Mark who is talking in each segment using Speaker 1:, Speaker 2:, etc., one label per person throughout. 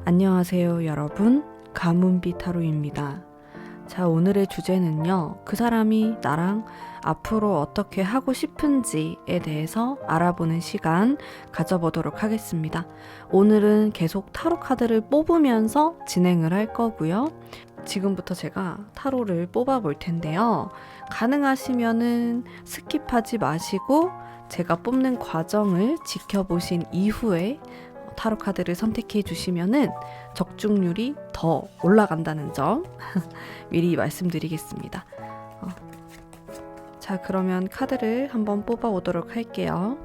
Speaker 1: 안녕하세요, 여러분. 가문비 타로입니다. 자, 오늘의 주제는요, 그 사람이 나랑 앞으로 어떻게 하고 싶은지에 대해서 알아보는 시간 가져보도록 하겠습니다. 오늘은 계속 타로 카드를 뽑으면서 진행을 할 거고요. 지금부터 제가 타로를 뽑아 볼 텐데요. 가능하시면은 스킵하지 마시고 제가 뽑는 과정을 지켜보신 이후에 타로 카드를 선택해 주시면은 적중률이 더 올라간다는 점 미리 말씀드리겠습니다. 자, 그러면 카드를 한번 뽑아 오도록 할게요.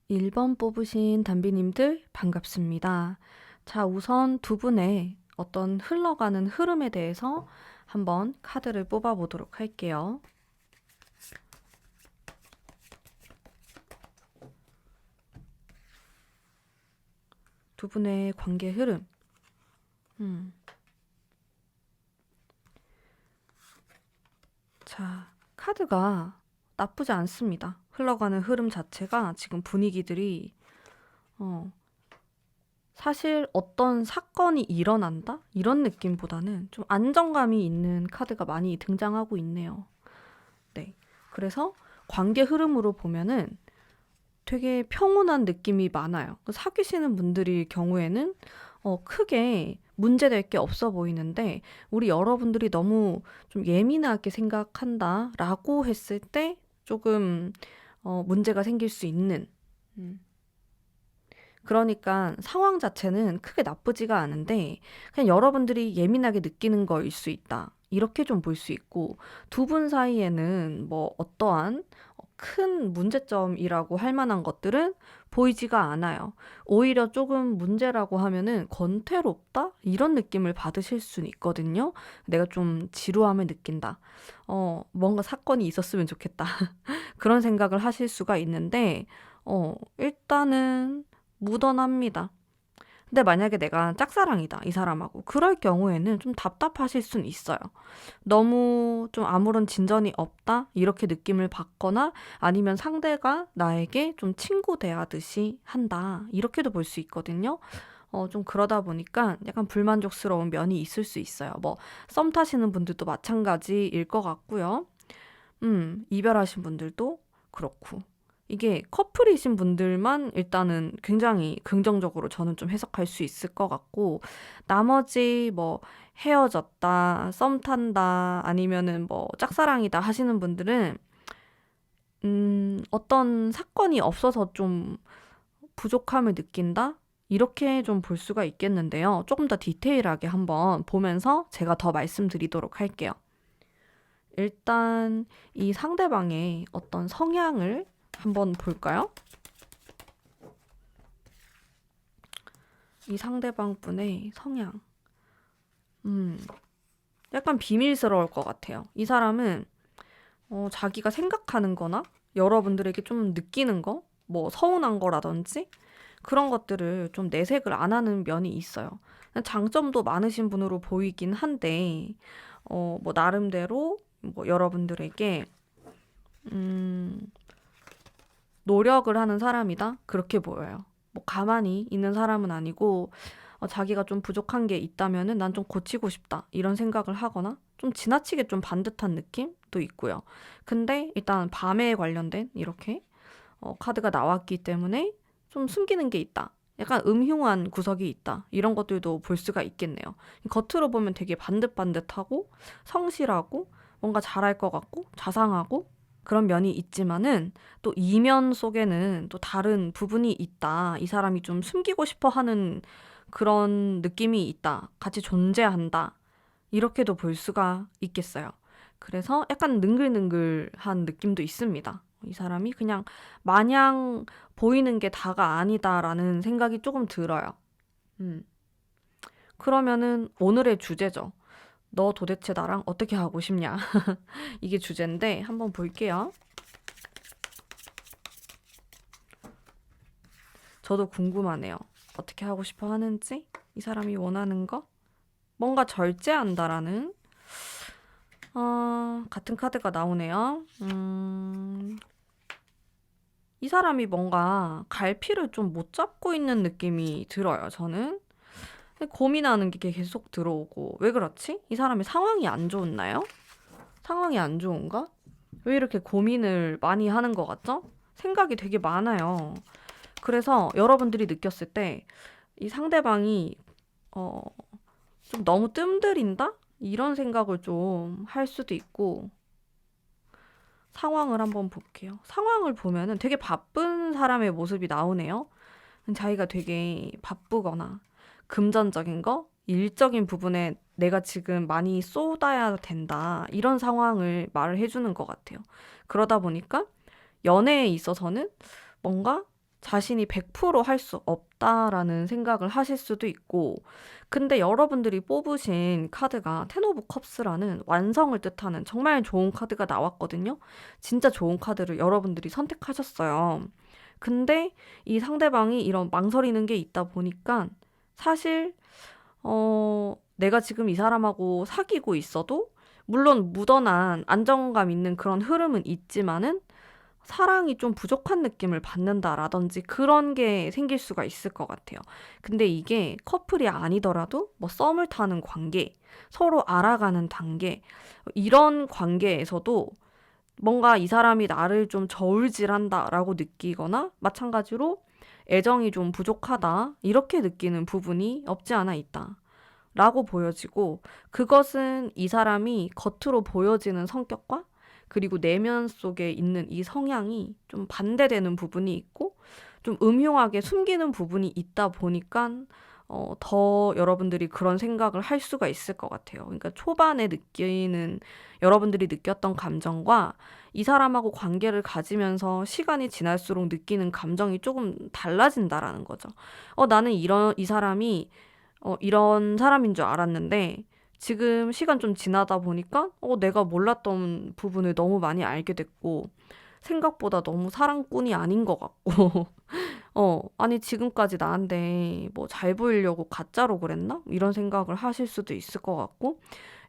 Speaker 1: 1번 뽑으신 담비님들 반갑습니다. 자, 우선 두 분의 어떤 흘러가는 흐름에 대해서 한번 카드를 뽑아 보도록 할게요. 두 분의 관계 흐름. 자, 카드가 나쁘지 않습니다. 흘러가는 흐름 자체가 지금 분위기들이 사실 어떤 사건이 일어난다? 이런 느낌보다는 좀 안정감이 있는 카드가 많이 등장하고 있네요. 네. 그래서 관계 흐름으로 보면은 되게 평온한 느낌이 많아요. 사귀시는 분들일 경우에는 크게 문제될 게 없어 보이는데 우리 여러분들이 너무 좀 예민하게 생각한다라고 했을 때 조금 문제가 생길 수 있는 그러니까 상황 자체는 크게 나쁘지가 않은데 그냥 여러분들이 예민하게 느끼는 거일 수 있다. 이렇게 좀 볼 수 있고 두 분 사이에는 뭐 어떠한 큰 문제점이라고 할 만한 것들은 보이지가 않아요. 오히려 조금 문제라고 하면은 권태롭다? 이런 느낌을 받으실 수는 있거든요. 내가 좀 지루함을 느낀다. 뭔가 사건이 있었으면 좋겠다. 그런 생각을 하실 수가 있는데, 일단은 무던합니다. 근데 만약에 내가 짝사랑이다, 이 사람하고. 그럴 경우에는 좀 답답하실 수는 있어요. 너무 좀 아무런 진전이 없다? 이렇게 느낌을 받거나 아니면 상대가 나에게 좀 친구 대하듯이 한다. 이렇게도 볼 수 있거든요. 좀 그러다 보니까 약간 불만족스러운 면이 있을 수 있어요. 뭐, 썸 타시는 분들도 마찬가지일 것 같고요. 이별하신 분들도 그렇고. 이게 커플이신 분들만 일단은 굉장히 긍정적으로 저는 좀 해석할 수 있을 것 같고, 나머지 뭐 헤어졌다, 썸 탄다, 아니면은 뭐 짝사랑이다 하시는 분들은, 어떤 사건이 없어서 좀 부족함을 느낀다? 이렇게 좀 볼 수가 있겠는데요. 조금 더 디테일하게 한번 보면서 제가 더 말씀드리도록 할게요. 일단 이 상대방의 어떤 성향을 한번 볼까요? 이 상대방 분의 성향. 약간 비밀스러울 것 같아요. 이 사람은 자기가 생각하는 거나 여러분들에게 좀 느끼는 거, 뭐 서운한 거라든지 그런 것들을 좀 내색을 안 하는 면이 있어요. 장점도 많으신 분으로 보이긴 한데, 뭐 나름대로 뭐 여러분들에게 노력을 하는 사람이다? 그렇게 보여요. 뭐 가만히 있는 사람은 아니고 자기가 좀 부족한 게 있다면은 난 좀 고치고 싶다. 이런 생각을 하거나 좀 지나치게 좀 반듯한 느낌도 있고요. 근데 일단 밤에 관련된 이렇게 카드가 나왔기 때문에 좀 숨기는 게 있다. 약간 음흉한 구석이 있다. 이런 것들도 볼 수가 있겠네요. 겉으로 보면 되게 반듯반듯하고 성실하고 뭔가 잘할 것 같고 자상하고 그런 면이 있지만은 또 이면 속에는 또 다른 부분이 있다. 이 사람이 좀 숨기고 싶어 하는 그런 느낌이 있다. 같이 존재한다. 이렇게도 볼 수가 있겠어요. 그래서 약간 능글능글한 느낌도 있습니다. 이 사람이 그냥 마냥 보이는 게 다가 아니다라는 생각이 조금 들어요. 음. 그러면은 오늘의 주제죠. 너 도대체 나랑 어떻게 하고 싶냐? 이게 주제인데 한번 볼게요. 저도 궁금하네요. 어떻게 하고 싶어 하는지? 이 사람이 원하는 거? 뭔가 절제한다라는 같은 카드가 나오네요. 이 사람이 뭔가 갈피를 좀 못 잡고 있는 느낌이 들어요, 저는. 고민하는 게 계속 들어오고. 왜 그렇지? 이 사람의 상황이 안 좋나요? 상황이 안 좋은가? 왜 이렇게 고민을 많이 하는 것 같죠? 생각이 되게 많아요. 그래서 여러분들이 느꼈을 때 이 상대방이 어, 좀 너무 뜸들인다? 이런 생각을 좀 할 수도 있고. 상황을 한번 볼게요. 상황을 보면은 되게 바쁜 사람의 모습이 나오네요. 자기가 되게 바쁘거나 금전적인 거, 일적인 부분에 내가 지금 많이 쏟아야 된다. 이런 상황을 말을 해주는 것 같아요. 그러다 보니까 연애에 있어서는 뭔가 자신이 100% 할 수 없다라는 생각을 하실 수도 있고, 근데 여러분들이 뽑으신 카드가 텐 오브 컵스라는 완성을 뜻하는 정말 좋은 카드가 나왔거든요. 진짜 좋은 카드를 여러분들이 선택하셨어요. 근데 이 상대방이 이런 망설이는 게 있다 보니까 사실 내가 지금 이 사람하고 사귀고 있어도 물론 묻어난 안정감 있는 그런 흐름은 있지만은 사랑이 좀 부족한 느낌을 받는다라든지 그런 게 생길 수가 있을 것 같아요. 근데 이게 커플이 아니더라도 뭐 썸을 타는 관계, 서로 알아가는 단계, 이런 관계에서도 뭔가 이 사람이 나를 좀 저울질한다라고 느끼거나 마찬가지로 애정이 좀 부족하다 이렇게 느끼는 부분이 없지 않아 있다. 라고 보여지고 그것은 이 사람이 겉으로 보여지는 성격과 그리고 내면 속에 있는 이 성향이 좀 반대되는 부분이 있고 좀 음흉하게 숨기는 부분이 있다 보니까 더 여러분들이 그런 생각을 할 수가 있을 것 같아요. 그러니까 초반에 느끼는 여러분들이 느꼈던 감정과 이 사람하고 관계를 가지면서 시간이 지날수록 느끼는 감정이 조금 달라진다라는 거죠. 나는 이 사람이 이런 사람인 줄 알았는데 지금 시간 좀 지나다 보니까 내가 몰랐던 부분을 너무 많이 알게 됐고 생각보다 너무 사랑꾼이 아닌 것 같고 아니 지금까지 나한테 뭐 잘 보이려고 가짜로 그랬나? 이런 생각을 하실 수도 있을 것 같고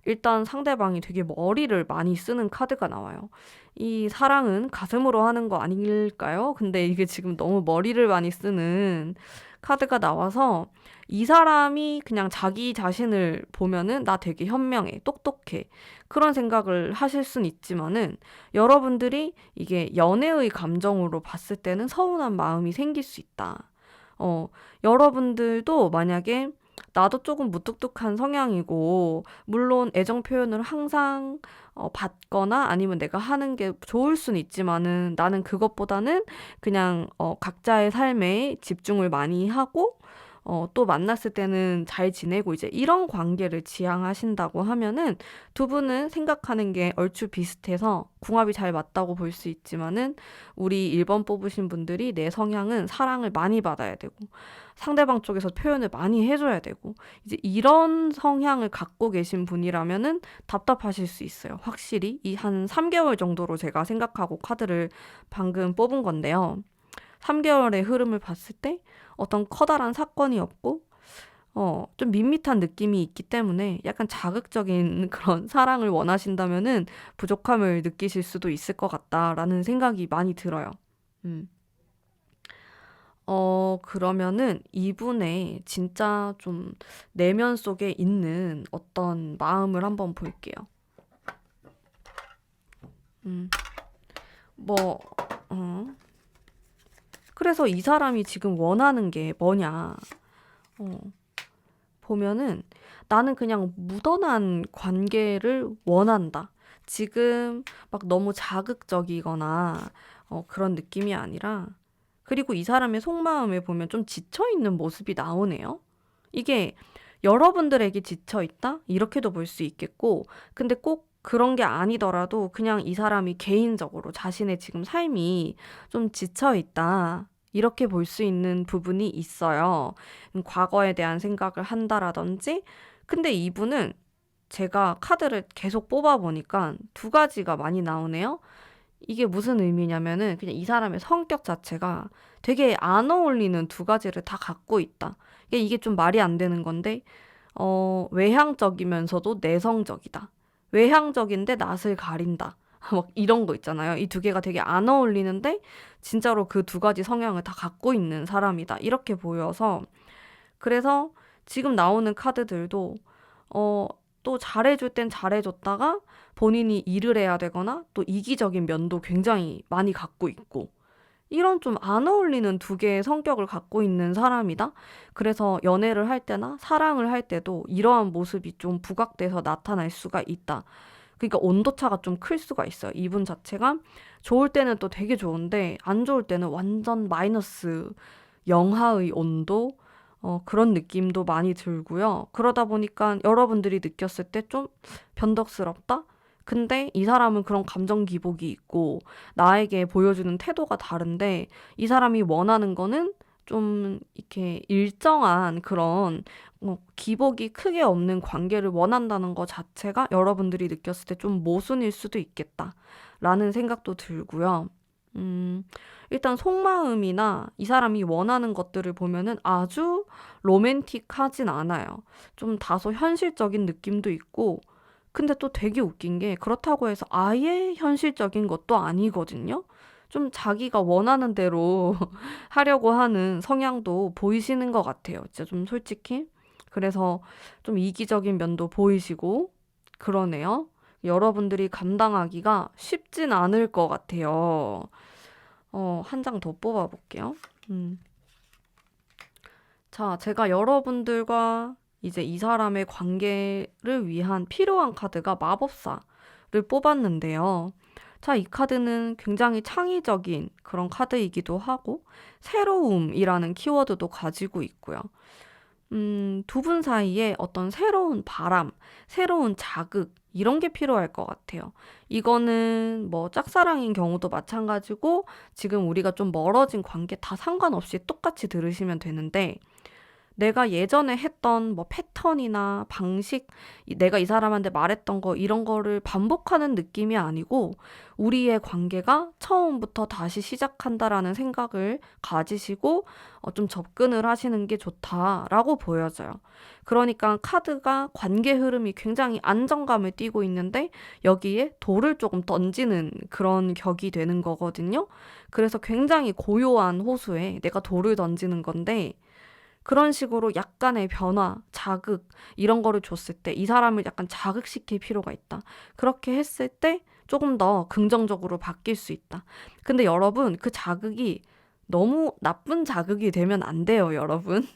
Speaker 1: 일단 상대방이 되게 머리를 많이 쓰는 카드가 나와요. 이 사랑은 가슴으로 하는 거 아닐까요? 근데 이게 지금 너무 머리를 많이 쓰는 카드가 나와서 이 사람이 그냥 자기 자신을 보면은 나 되게 현명해, 똑똑해. 그런 생각을 하실 순 있지만은 여러분들이 이게 연애의 감정으로 봤을 때는 서운한 마음이 생길 수 있다. 여러분들도 만약에 나도 조금 무뚝뚝한 성향이고, 물론 애정 표현을 항상 받거나 아니면 내가 하는 게 좋을 수는 있지만은 나는 그것보다는 그냥 각자의 삶에 집중을 많이 하고, 또 만났을 때는 잘 지내고 이제 이런 관계를 지향하신다고 하면은 두 분은 생각하는 게 얼추 비슷해서 궁합이 잘 맞다고 볼 수 있지만은 우리 1번 뽑으신 분들이 내 성향은 사랑을 많이 받아야 되고 상대방 쪽에서 표현을 많이 해줘야 되고 이제 이런 성향을 갖고 계신 분이라면은 답답하실 수 있어요. 확실히 이 한 3개월 정도로 제가 생각하고 카드를 방금 뽑은 건데요. 3개월의 흐름을 봤을 때 어떤 커다란 사건이 없고 좀 밋밋한 느낌이 있기 때문에 약간 자극적인 그런 사랑을 원하신다면은 부족함을 느끼실 수도 있을 것 같다라는 생각이 많이 들어요. 음. 그러면은 이분의 진짜 좀 내면 속에 있는 어떤 마음을 한번 볼게요. 음, 뭐, 어. 그래서 이 사람이 지금 원하는 게 뭐냐. 어, 보면은 나는 그냥 묻어난 관계를 원한다. 지금 막 너무 자극적이거나 그런 느낌이 아니라 그리고 이 사람의 속마음에 보면 좀 지쳐있는 모습이 나오네요. 이게 여러분들에게 지쳐있다? 이렇게도 볼 수 있겠고, 근데 꼭 그런 게 아니더라도 그냥 이 사람이 개인적으로 자신의 지금 삶이 좀 지쳐있다. 이렇게 볼 수 있는 부분이 있어요. 과거에 대한 생각을 한다라든지, 근데 이분은 제가 카드를 계속 뽑아보니까 두 가지가 많이 나오네요. 이게 무슨 의미냐면은 그냥 이 사람의 성격 자체가 되게 안 어울리는 두 가지를 다 갖고 있다. 이게 좀 말이 안 되는 건데, 외향적이면서도 내성적이다. 외향적인데 낯을 가린다. 막 이런 거 있잖아요. 이 두 개가 되게 안 어울리는데, 진짜로 그 두 가지 성향을 다 갖고 있는 사람이다. 이렇게 보여서, 그래서 지금 나오는 카드들도, 어, 또 잘해줄 땐 잘해줬다가 본인이 일을 해야 되거나 또 이기적인 면도 굉장히 많이 갖고 있고 이런 좀 안 어울리는 두 개의 성격을 갖고 있는 사람이다. 그래서 연애를 할 때나 사랑을 할 때도 이러한 모습이 좀 부각돼서 나타날 수가 있다. 그러니까 온도차가 좀 클 수가 있어요. 이분 자체가 좋을 때는 또 되게 좋은데 안 좋을 때는 완전 마이너스 영하의 온도 그런 느낌도 많이 들고요. 그러다 보니까 여러분들이 느꼈을 때 좀 변덕스럽다? 근데 이 사람은 그런 감정 기복이 있고 나에게 보여주는 태도가 다른데 이 사람이 원하는 거는 좀 이렇게 일정한 그런 기복이 크게 없는 관계를 원한다는 것 자체가 여러분들이 느꼈을 때 좀 모순일 수도 있겠다라는 생각도 들고요. 음, 일단 속마음이나 이 사람이 원하는 것들을 보면은 아주 로맨틱하진 않아요. 좀 다소 현실적인 느낌도 있고, 근데 또 되게 웃긴 게 그렇다고 해서 아예 현실적인 것도 아니거든요. 좀 자기가 원하는 대로 하려고 하는 성향도 보이시는 것 같아요. 진짜 좀 솔직히. 그래서 좀 이기적인 면도 보이시고, 그러네요. 여러분들이 감당하기가 쉽진 않을 것 같아요. 한 장 더 뽑아볼게요. 음. 자, 제가 여러분들과 이제 이 사람의 관계를 위한 필요한 카드가 마법사를 뽑았는데요. 자, 이 카드는 굉장히 창의적인 그런 카드이기도 하고, 새로움이라는 키워드도 가지고 있고요. 두 분 사이에 어떤 새로운 바람, 새로운 자극, 이런 게 필요할 것 같아요. 이거는 뭐 짝사랑인 경우도 마찬가지고, 지금 우리가 좀 멀어진 관계 다 상관없이 똑같이 들으시면 되는데, 내가 예전에 했던 뭐 패턴이나 방식, 내가 이 사람한테 말했던 거 이런 거를 반복하는 느낌이 아니고 우리의 관계가 처음부터 다시 시작한다라는 생각을 가지시고 좀 접근을 하시는 게 좋다라고 보여져요. 그러니까 카드가 관계 흐름이 굉장히 안정감을 띠고 있는데 여기에 돌을 조금 던지는 그런 격이 되는 거거든요. 그래서 굉장히 고요한 호수에 내가 돌을 던지는 건데 그런 식으로 약간의 변화, 자극 이런 거를 줬을 때 이 사람을 약간 자극시킬 필요가 있다. 그렇게 했을 때 조금 더 긍정적으로 바뀔 수 있다. 근데 여러분 그 자극이 너무 나쁜 자극이 되면 안 돼요, 여러분.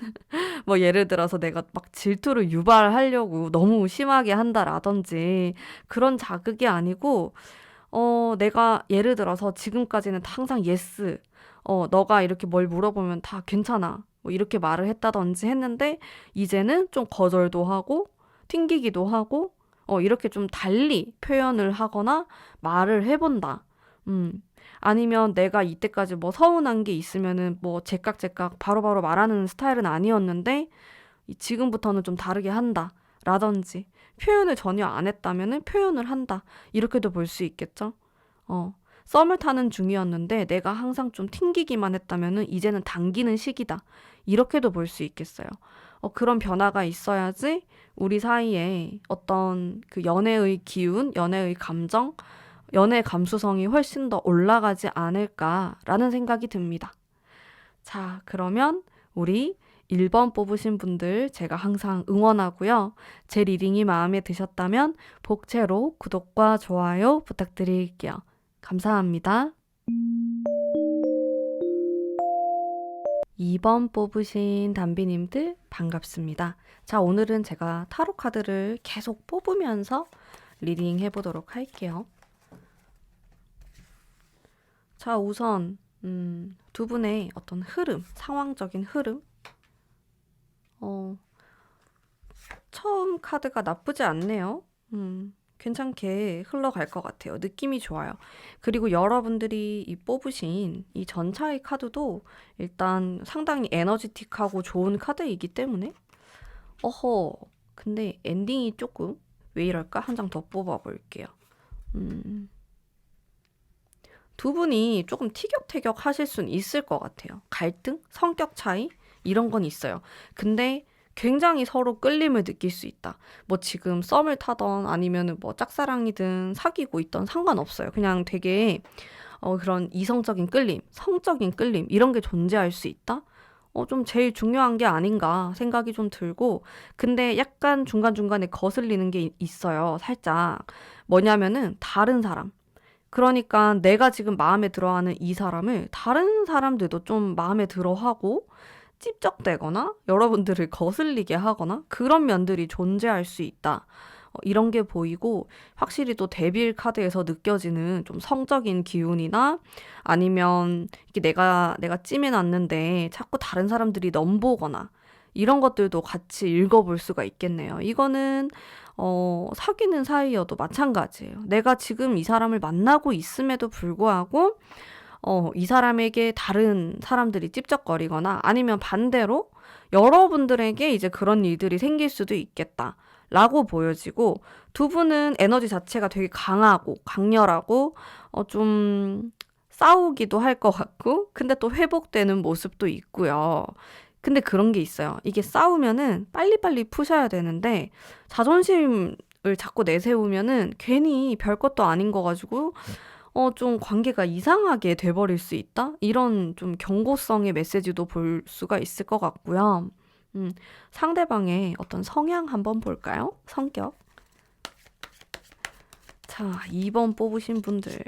Speaker 1: 뭐 예를 들어서 내가 막 질투를 유발하려고 너무 심하게 한다라든지 그런 자극이 아니고 내가 예를 들어서 지금까지는 항상 예스, 너가 이렇게 뭘 물어보면 다 괜찮아. 뭐 이렇게 말을 했다든지 했는데, 이제는 좀 거절도 하고, 튕기기도 하고, 이렇게 좀 달리 표현을 하거나 말을 해본다. 음. 아니면 내가 이때까지 뭐 서운한 게 있으면은 뭐 제깍제깍 바로바로 말하는 스타일은 아니었는데, 지금부터는 좀 다르게 한다. 라든지, 표현을 전혀 안 했다면은 표현을 한다. 이렇게도 볼 수 있겠죠? 썸을 타는 중이었는데 내가 항상 좀 튕기기만 했다면은 이제는 당기는 시기다. 이렇게도 볼 수 있겠어요. 그런 변화가 있어야지 우리 사이에 어떤 그 연애의 기운, 연애의 감정, 연애 감수성이 훨씬 더 올라가지 않을까라는 생각이 듭니다. 자, 그러면 우리 1번 뽑으신 분들 제가 항상 응원하고요. 제 리딩이 마음에 드셨다면 복채로 구독과 좋아요 부탁드릴게요. 감사합니다. 2번 뽑으신 담비님들 반갑습니다. 자, 오늘은 제가 타로 카드를 계속 뽑으면서 리딩 해보도록 할게요. 자, 우선 두 분의 어떤 흐름, 상황적인 흐름. 처음 카드가 나쁘지 않네요. 괜찮게 흘러갈 것 같아요. 느낌이 좋아요. 그리고 여러분들이 뽑으신 이 전차의 카드도 일단 상당히 에너지틱하고 좋은 카드이기 때문에 근데 엔딩이 조금 왜 이럴까? 한 장 더 뽑아볼게요. 두 분이 조금 티격태격 하실 수는 있을 것 같아요. 갈등? 성격 차이? 이런 건 있어요. 근데 굉장히 서로 끌림을 느낄 수 있다. 뭐 지금 썸을 타던 아니면은 뭐 짝사랑이든 사귀고 있던 상관없어요. 그냥 되게 그런 이성적인 끌림, 성적인 끌림 이런 게 존재할 수 있다. 좀 제일 중요한 게 아닌가 생각이 좀 들고 근데 약간 중간중간에 거슬리는 게 있어요. 살짝. 뭐냐면은 다른 사람. 그러니까 내가 지금 마음에 들어하는 이 사람을 다른 사람들도 좀 마음에 들어하고 찝적대거나 여러분들을 거슬리게 하거나 그런 면들이 존재할 수 있다. 이런 게 보이고 확실히 또 데빌 카드에서 느껴지는 좀 성적인 기운이나 아니면 이게 내가 찜해놨는데 자꾸 다른 사람들이 넘보거나 이런 것들도 같이 읽어볼 수가 있겠네요. 이거는 사귀는 사이여도 마찬가지예요. 내가 지금 이 사람을 만나고 있음에도 불구하고 이 사람에게 다른 사람들이 찝적거리거나 아니면 반대로 여러분들에게 이제 그런 일들이 생길 수도 있겠다. 라고 보여지고 두 분은 에너지 자체가 되게 강하고 강렬하고 좀 싸우기도 할 것 같고 근데 또 회복되는 모습도 있고요. 근데 그런 게 있어요. 이게 싸우면은 빨리빨리 푸셔야 되는데 자존심을 자꾸 내세우면은 괜히 별것도 아닌 거 가지고 좀 관계가 이상하게 돼버릴 수 있다? 이런 좀 경고성의 메시지도 볼 수가 있을 것 같고요. 상대방의 어떤 성향 한번 볼까요? 성격. 자, 2번 뽑으신 분들.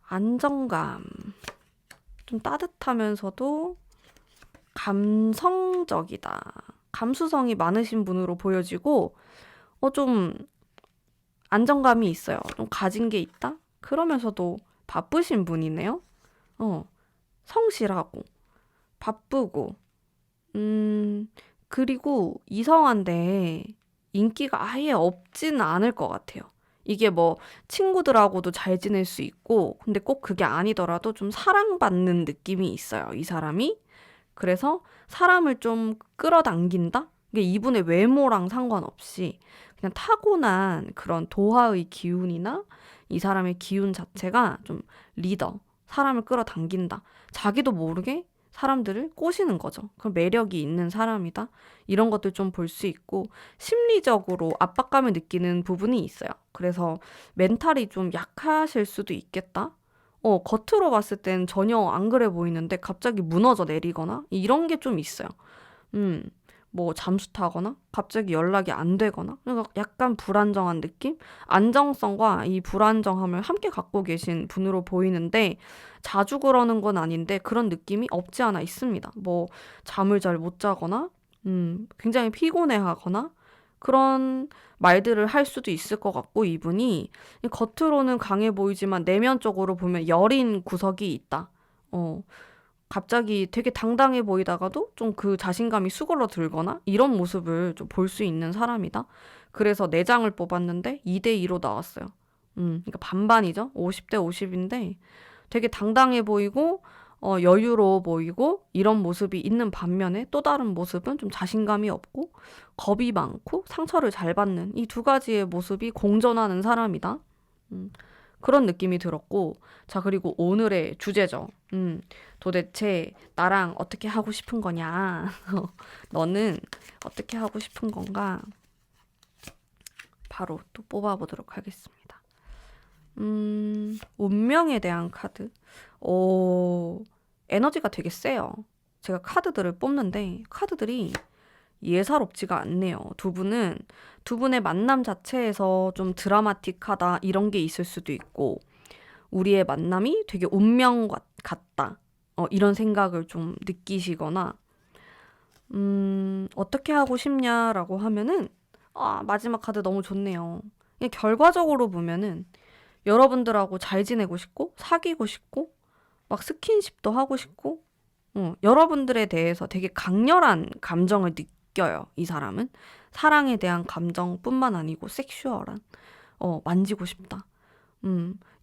Speaker 1: 안정감. 좀 따뜻하면서도 감성적이다. 감수성이 많으신 분으로 보여지고, 좀 안정감이 있어요. 좀 가진 게 있다? 그러면서도 바쁘신 분이네요. 성실하고, 바쁘고, 그리고 이성한데 인기가 아예 없지는 않을 것 같아요. 이게 뭐 친구들하고도 잘 지낼 수 있고, 근데 꼭 그게 아니더라도 좀 사랑받는 느낌이 있어요, 이 사람이. 그래서 사람을 좀 끌어당긴다? 이게 이분의 외모랑 상관없이 그냥 타고난 그런 도화의 기운이나 이 사람의 기운 자체가 좀 리더, 사람을 끌어당긴다. 자기도 모르게 사람들을 꼬시는 거죠. 그럼 매력이 있는 사람이다. 이런 것들 좀 볼 수 있고 심리적으로 압박감을 느끼는 부분이 있어요. 그래서 멘탈이 좀 약하실 수도 있겠다. 겉으로 봤을 땐 전혀 안 그래 보이는데 갑자기 무너져 내리거나 이런 게 좀 있어요. 뭐 잠수 타거나 갑자기 연락이 안 되거나 그러니까 약간 불안정한 느낌? 안정성과 이 불안정함을 함께 갖고 계신 분으로 보이는데 자주 그러는 건 아닌데 그런 느낌이 없지 않아 있습니다. 뭐 잠을 잘 못 자거나 굉장히 피곤해하거나 그런 말들을 할 수도 있을 것 같고 이분이 겉으로는 강해 보이지만 내면적으로 보면 여린 구석이 있다. 갑자기 되게 당당해 보이다가도 좀 그 자신감이 수그러들거나 이런 모습을 좀 볼 수 있는 사람이다. 그래서 4장을 뽑았는데 2대2로 나왔어요. 그러니까 반반이죠. 50대 50인데 되게 당당해 보이고 여유로워 보이고 이런 모습이 있는 반면에 또 다른 모습은 좀 자신감이 없고 겁이 많고 상처를 잘 받는 이 두 가지의 모습이 공존하는 사람이다. 그런 느낌이 들었고 자 그리고 오늘의 주제죠. 도대체 나랑 어떻게 하고 싶은 거냐? 너는 어떻게 하고 싶은 건가? 바로 또 뽑아보도록 하겠습니다. 운명에 대한 카드. 에너지가 되게 세요. 제가 카드들을 뽑는데 카드들이 예사롭지가 않네요. 두 분의 만남 자체에서 좀 드라마틱하다 이런 게 있을 수도 있고 우리의 만남이 되게 운명 같다. 이런 생각을 좀 느끼시거나 어떻게 하고 싶냐라고 하면은 아, 마지막 카드 너무 좋네요. 그냥 결과적으로 보면은 여러분들하고 잘 지내고 싶고, 사귀고 싶고, 막 스킨십도 하고 싶고, 여러분들에 대해서 되게 강렬한 감정을 느껴요, 이 사람은. 사랑에 대한 감정뿐만 아니고 섹슈얼한, 만지고 싶다.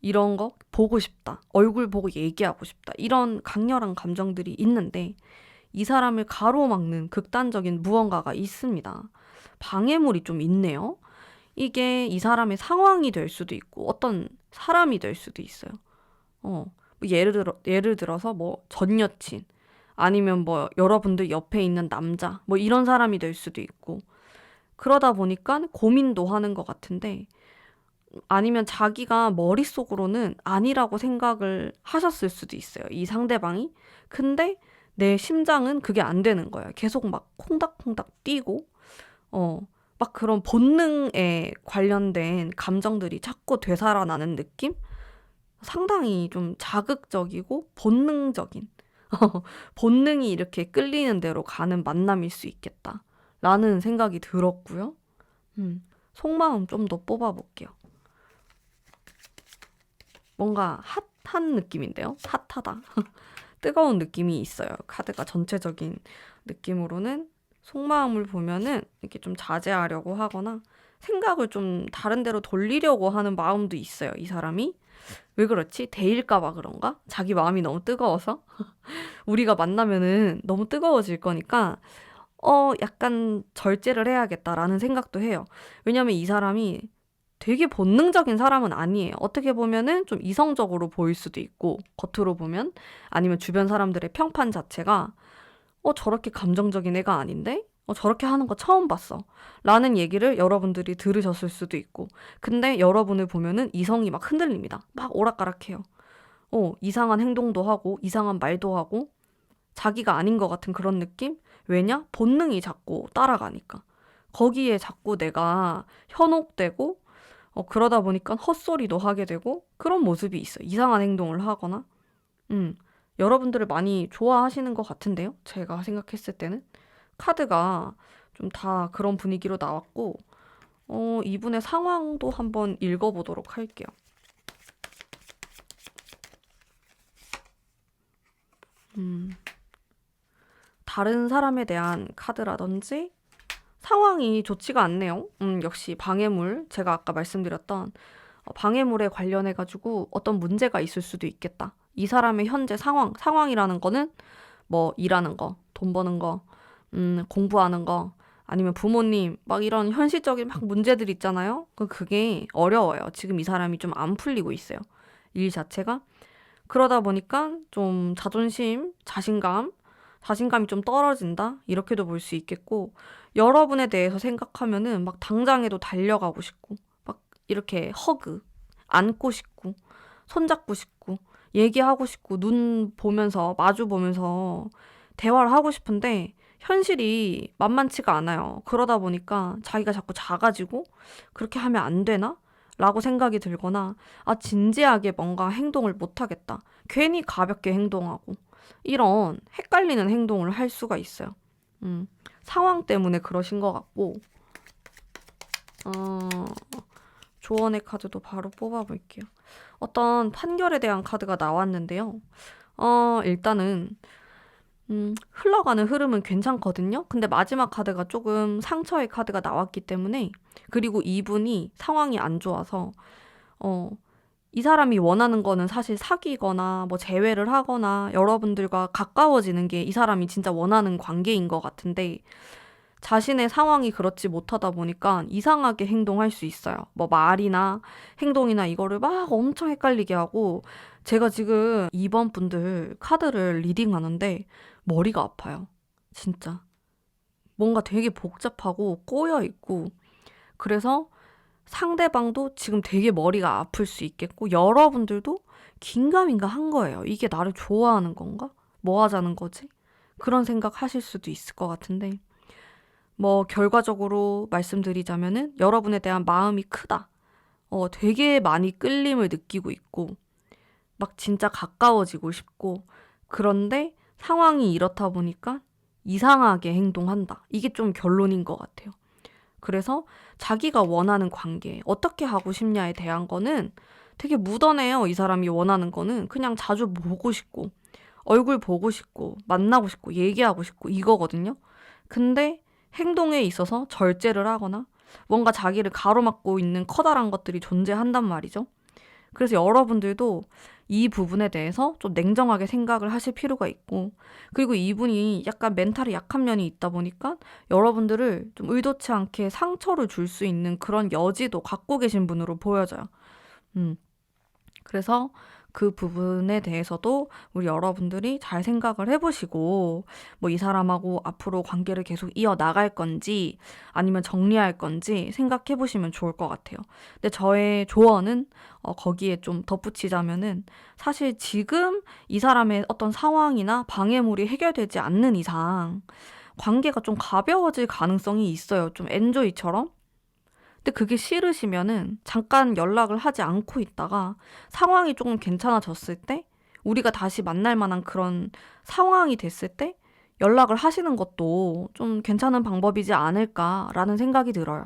Speaker 1: 이런 거 보고 싶다. 얼굴 보고 얘기하고 싶다. 이런 강렬한 감정들이 있는데, 이 사람을 가로막는 극단적인 무언가가 있습니다. 방해물이 좀 있네요. 이게 이 사람의 상황이 될 수도 있고 어떤 사람이 될 수도 있어요. 뭐 예를 들어서 뭐 전 여친 아니면 뭐 여러분들 옆에 있는 남자 뭐 이런 사람이 될 수도 있고 그러다 보니까 고민도 하는 것 같은데 아니면 자기가 머릿속으로는 아니라고 생각을 하셨을 수도 있어요. 이 상대방이. 근데 내 심장은 그게 안 되는 거예요. 계속 막 콩닥콩닥 뛰고 막 그런 본능에 관련된 감정들이 자꾸 되살아나는 느낌? 상당히 좀 자극적이고 본능적인, 본능이 이렇게 끌리는 대로 가는 만남일 수 있겠다. 라는 생각이 들었고요. 속마음 좀 더 뽑아볼게요. 뭔가 핫한 느낌인데요? 핫하다. 뜨거운 느낌이 있어요. 카드가 전체적인 느낌으로는 속마음을 보면은 이렇게 좀 자제하려고 하거나 생각을 좀 다른 데로 돌리려고 하는 마음도 있어요. 이 사람이. 왜 그렇지? 데일까 봐 그런가? 자기 마음이 너무 뜨거워서? 우리가 만나면은 너무 뜨거워질 거니까 약간 절제를 해야겠다라는 생각도 해요. 왜냐면 이 사람이 되게 본능적인 사람은 아니에요. 어떻게 보면은 좀 이성적으로 보일 수도 있고, 겉으로 보면, 아니면 주변 사람들의 평판 자체가, 저렇게 감정적인 애가 아닌데? 저렇게 하는 거 처음 봤어. 라는 얘기를 여러분들이 들으셨을 수도 있고, 근데 여러분을 보면은 이성이 막 흔들립니다. 막 오락가락해요. 이상한 행동도 하고, 이상한 말도 하고, 자기가 아닌 것 같은 그런 느낌? 왜냐? 본능이 자꾸 따라가니까. 거기에 자꾸 내가 현혹되고, 그러다 보니까 헛소리도 하게 되고 그런 모습이 있어요. 이상한 행동을 하거나. 음, 여러분들을 많이 좋아하시는 것 같은데요. 제가 생각했을 때는. 카드가 좀 다 그런 분위기로 나왔고, 이분의 상황도 한번 읽어보도록 할게요. 다른 사람에 대한 카드라든지 상황이 좋지가 않네요. 역시 방해물. 제가 아까 말씀드렸던 방해물에 관련해가지고 어떤 문제가 있을 수도 있겠다. 이 사람의 현재 상황이라는 거는 뭐 일하는 거, 돈 버는 거, 공부하는 거, 아니면 부모님, 막 이런 현실적인 막 문제들 있잖아요. 그게 어려워요. 지금 이 사람이 좀 안 풀리고 있어요. 일 자체가. 그러다 보니까 좀 자신감이 좀 떨어진다? 이렇게도 볼 수 있겠고, 여러분에 대해서 생각하면은 막 당장에도 달려가고 싶고, 막 이렇게 안고 싶고, 손잡고 싶고, 얘기하고 싶고, 마주 보면서 대화를 하고 싶은데, 현실이 만만치가 않아요. 그러다 보니까 자기가 자꾸 작아지고, 그렇게 하면 안 되나? 라고 생각이 들거나, 진지하게 뭔가 행동을 못 하겠다. 괜히 가볍게 행동하고, 이런 헷갈리는 행동을 할 수가 있어요. 상황 때문에 그러신 것 같고, 어, 조언의 카드도 바로 뽑아볼게요. 어떤 판결에 대한 카드가 나왔는데요. 일단은, 흘러가는 흐름은 괜찮거든요. 근데 마지막 카드가 조금 상처의 카드가 나왔기 때문에, 그리고 이분이 상황이 안 좋아서, 이 사람이 원하는 거는 사실 사귀거나 뭐 재회를 하거나 여러분들과 가까워지는 게 이 사람이 진짜 원하는 관계인 것 같은데 자신의 상황이 그렇지 못하다 보니까 이상하게 행동할 수 있어요. 뭐 말이나 행동이나 이거를 막 엄청 헷갈리게 하고 제가 지금 2번 분들 카드를 리딩하는데 머리가 아파요. 진짜. 뭔가 되게 복잡하고 꼬여 있고 그래서 상대방도 지금 되게 머리가 아플 수 있겠고 여러분들도 긴가민가 한 거예요. 이게 나를 좋아하는 건가? 뭐 하자는 거지? 그런 생각 하실 수도 있을 것 같은데 뭐 결과적으로 말씀드리자면은 여러분에 대한 마음이 크다. 되게 많이 끌림을 느끼고 있고 막 진짜 가까워지고 싶고 그런데 상황이 이렇다 보니까 이상하게 행동한다. 이게 좀 결론인 것 같아요. 그래서 자기가 원하는 관계, 어떻게 하고 싶냐에 대한 거는 되게 묻어내요. 이 사람이 원하는 거는 그냥 자주 보고 싶고, 얼굴 보고 싶고, 만나고 싶고, 얘기하고 싶고, 이거거든요. 근데 행동에 있어서 절제를 하거나 뭔가 자기를 가로막고 있는 커다란 것들이 존재한단 말이죠. 그래서 여러분들도 이 부분에 대해서 좀 냉정하게 생각을 하실 필요가 있고, 그리고 이분이 약간 멘탈이 약한 면이 있다 보니까 여러분들을 좀 의도치 않게 상처를 줄 수 있는 그런 여지도 갖고 계신 분으로 보여져요. 음. 그래서 그 부분에 대해서도 우리 여러분들이 잘 생각을 해보시고, 뭐 이 사람하고 앞으로 관계를 계속 이어나갈 건지 아니면 정리할 건지 생각해 보시면 좋을 것 같아요. 근데 저의 조언은 거기에 좀 덧붙이자면은, 사실 지금 이 사람의 어떤 상황이나 방해물이 해결되지 않는 이상 관계가 좀 가벼워질 가능성이 있어요. 좀 엔조이처럼. 근데 그게 싫으시면은 잠깐 연락을 하지 않고 있다가 상황이 조금 괜찮아졌을 때, 우리가 다시 만날 만한 그런 상황이 됐을 때 연락을 하시는 것도 좀 괜찮은 방법이지 않을까라는 생각이 들어요.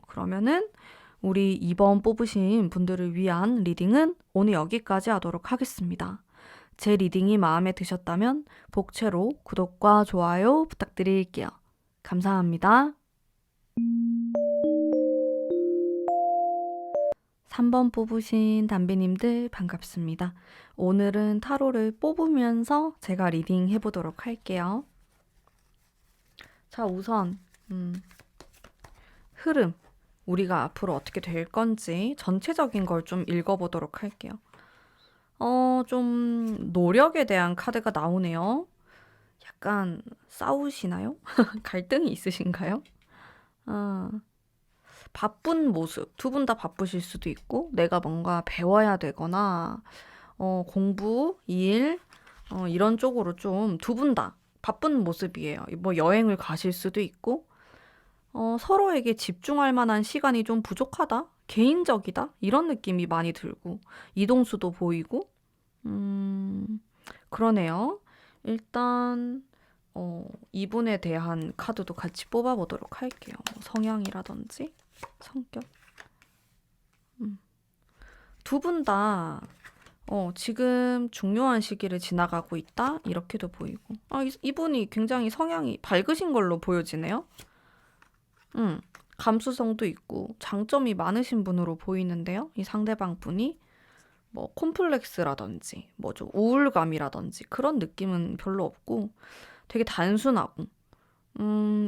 Speaker 1: 그러면은 우리 이번 뽑으신 분들을 위한 리딩은 오늘 여기까지 하도록 하겠습니다. 제 리딩이 마음에 드셨다면 복채로 구독과 좋아요 부탁드릴게요. 감사합니다. 3번 뽑으신 담비님들 반갑습니다. 오늘은 타로를 뽑으면서 제가 리딩 해보도록 할게요. 자, 우선 흐름, 우리가 앞으로 어떻게 될 건지 전체적인 걸 좀 읽어보도록 할게요. 좀 노력에 대한 카드가 나오네요. 약간 싸우시나요? 갈등이 있으신가요? 바쁜 모습, 두 분 다 바쁘실 수도 있고, 내가 뭔가 배워야 되거나, 공부, 일, 이런 쪽으로 좀 두 분 다 바쁜 모습이에요. 뭐 여행을 가실 수도 있고, 서로에게 집중할 만한 시간이 좀 부족하다? 개인적이다? 이런 느낌이 많이 들고, 이동수도 보이고, 그러네요. 일단, 이분에 대한 카드도 같이 뽑아보도록 할게요. 뭐 성향이라든지, 성격. 두 분 다, 지금 중요한 시기를 지나가고 있다? 이렇게도 보이고. 이분이 굉장히 성향이 밝으신 걸로 보여지네요. 감수성도 있고 장점이 많으신 분으로 보이는데요. 이 상대방 분이 뭐 콤플렉스라든지 뭐 좀 우울감이라든지 그런 느낌은 별로 없고 되게 단순하고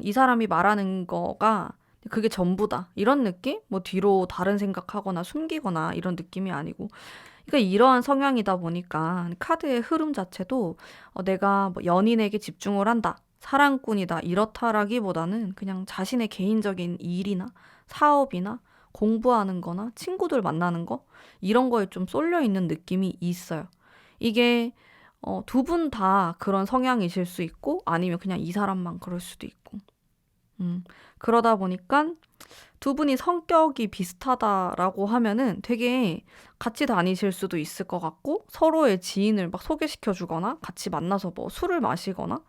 Speaker 1: 이 사람이 말하는 거가 그게 전부다 이런 느낌? 뭐 뒤로 다른 생각하거나 숨기거나 이런 느낌이 아니고, 그러니까 이러한 성향이다 보니까 카드의 흐름 자체도 내가 뭐 연인에게 집중을 한다, 사랑꾼이다 이렇다라기보다는 그냥 자신의 개인적인 일이나 사업이나 공부하는 거나 친구들 만나는 거 이런 거에 좀 쏠려 있는 느낌이 있어요. 이게 두 분 다 그런 성향이실 수 있고 아니면 그냥 이 사람만 그럴 수도 있고. 그러다 보니까 두 분이 성격이 비슷하다라고 하면은 되게 같이 다니실 수도 있을 것 같고, 서로의 지인을 막 소개시켜 주거나 같이 만나서 뭐 술을 마시거나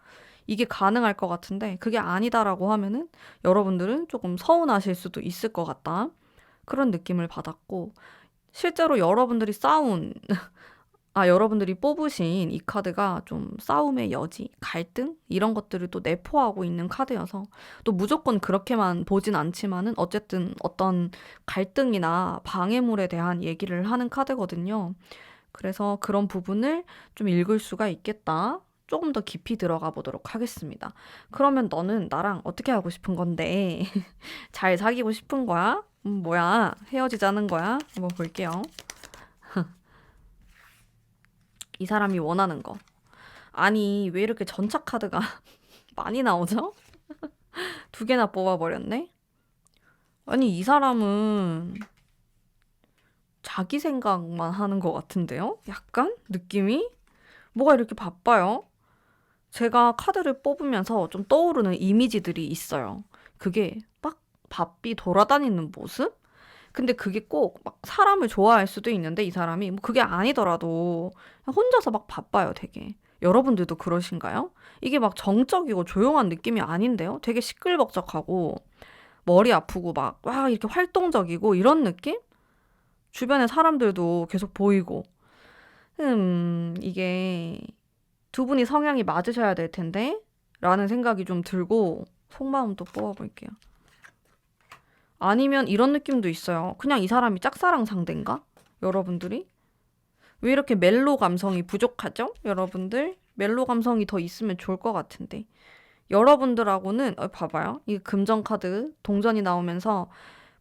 Speaker 1: 이게 가능할 것 같은데, 그게 아니다라고 하면은 여러분들은 조금 서운하실 수도 있을 것 같다. 그런 느낌을 받았고, 실제로 여러분들이 뽑으신 이 카드가 좀 싸움의 여지, 갈등? 이런 것들을 또 내포하고 있는 카드여서, 또 무조건 그렇게만 보진 않지만은 어쨌든 어떤 갈등이나 방해물에 대한 얘기를 하는 카드거든요. 그래서 그런 부분을 좀 읽을 수가 있겠다. 조금 더 깊이 들어가 보도록 하겠습니다. 그러면 너는 나랑 어떻게 하고 싶은 건데? 잘 사귀고 싶은 거야? 뭐야? 헤어지자는 거야? 한번 볼게요. 이 사람이 원하는 거. 아니, 왜 이렇게 전차 카드가 많이 나오죠? 두 개나 뽑아버렸네? 아니, 이 사람은 자기 생각만 하는 것 같은데요? 약간? 느낌이? 뭐가 이렇게 바빠요? 제가 카드를 뽑으면서 좀 떠오르는 이미지들이 있어요. 그게 막 바삐 돌아다니는 모습? 근데 그게 꼭 막 사람을 좋아할 수도 있는데, 이 사람이 뭐 그게 아니더라도 그냥 혼자서 막 바빠요, 되게. 여러분들도 그러신가요? 이게 막 정적이고 조용한 느낌이 아닌데요? 되게 시끌벅적하고 머리 아프고 막, 와, 이렇게 활동적이고 이런 느낌? 주변에 사람들도 계속 보이고. 이게 두 분이 성향이 맞으셔야 될 텐데? 라는 생각이 좀 들고, 속마음 또 뽑아볼게요. 아니면 이런 느낌도 있어요. 그냥 이 사람이 짝사랑 상대인가? 여러분들이? 왜 이렇게 멜로 감성이 부족하죠? 여러분들? 멜로 감성이 더 있으면 좋을 것 같은데. 여러분들하고는, 봐봐요. 이 금전카드 동전이 나오면서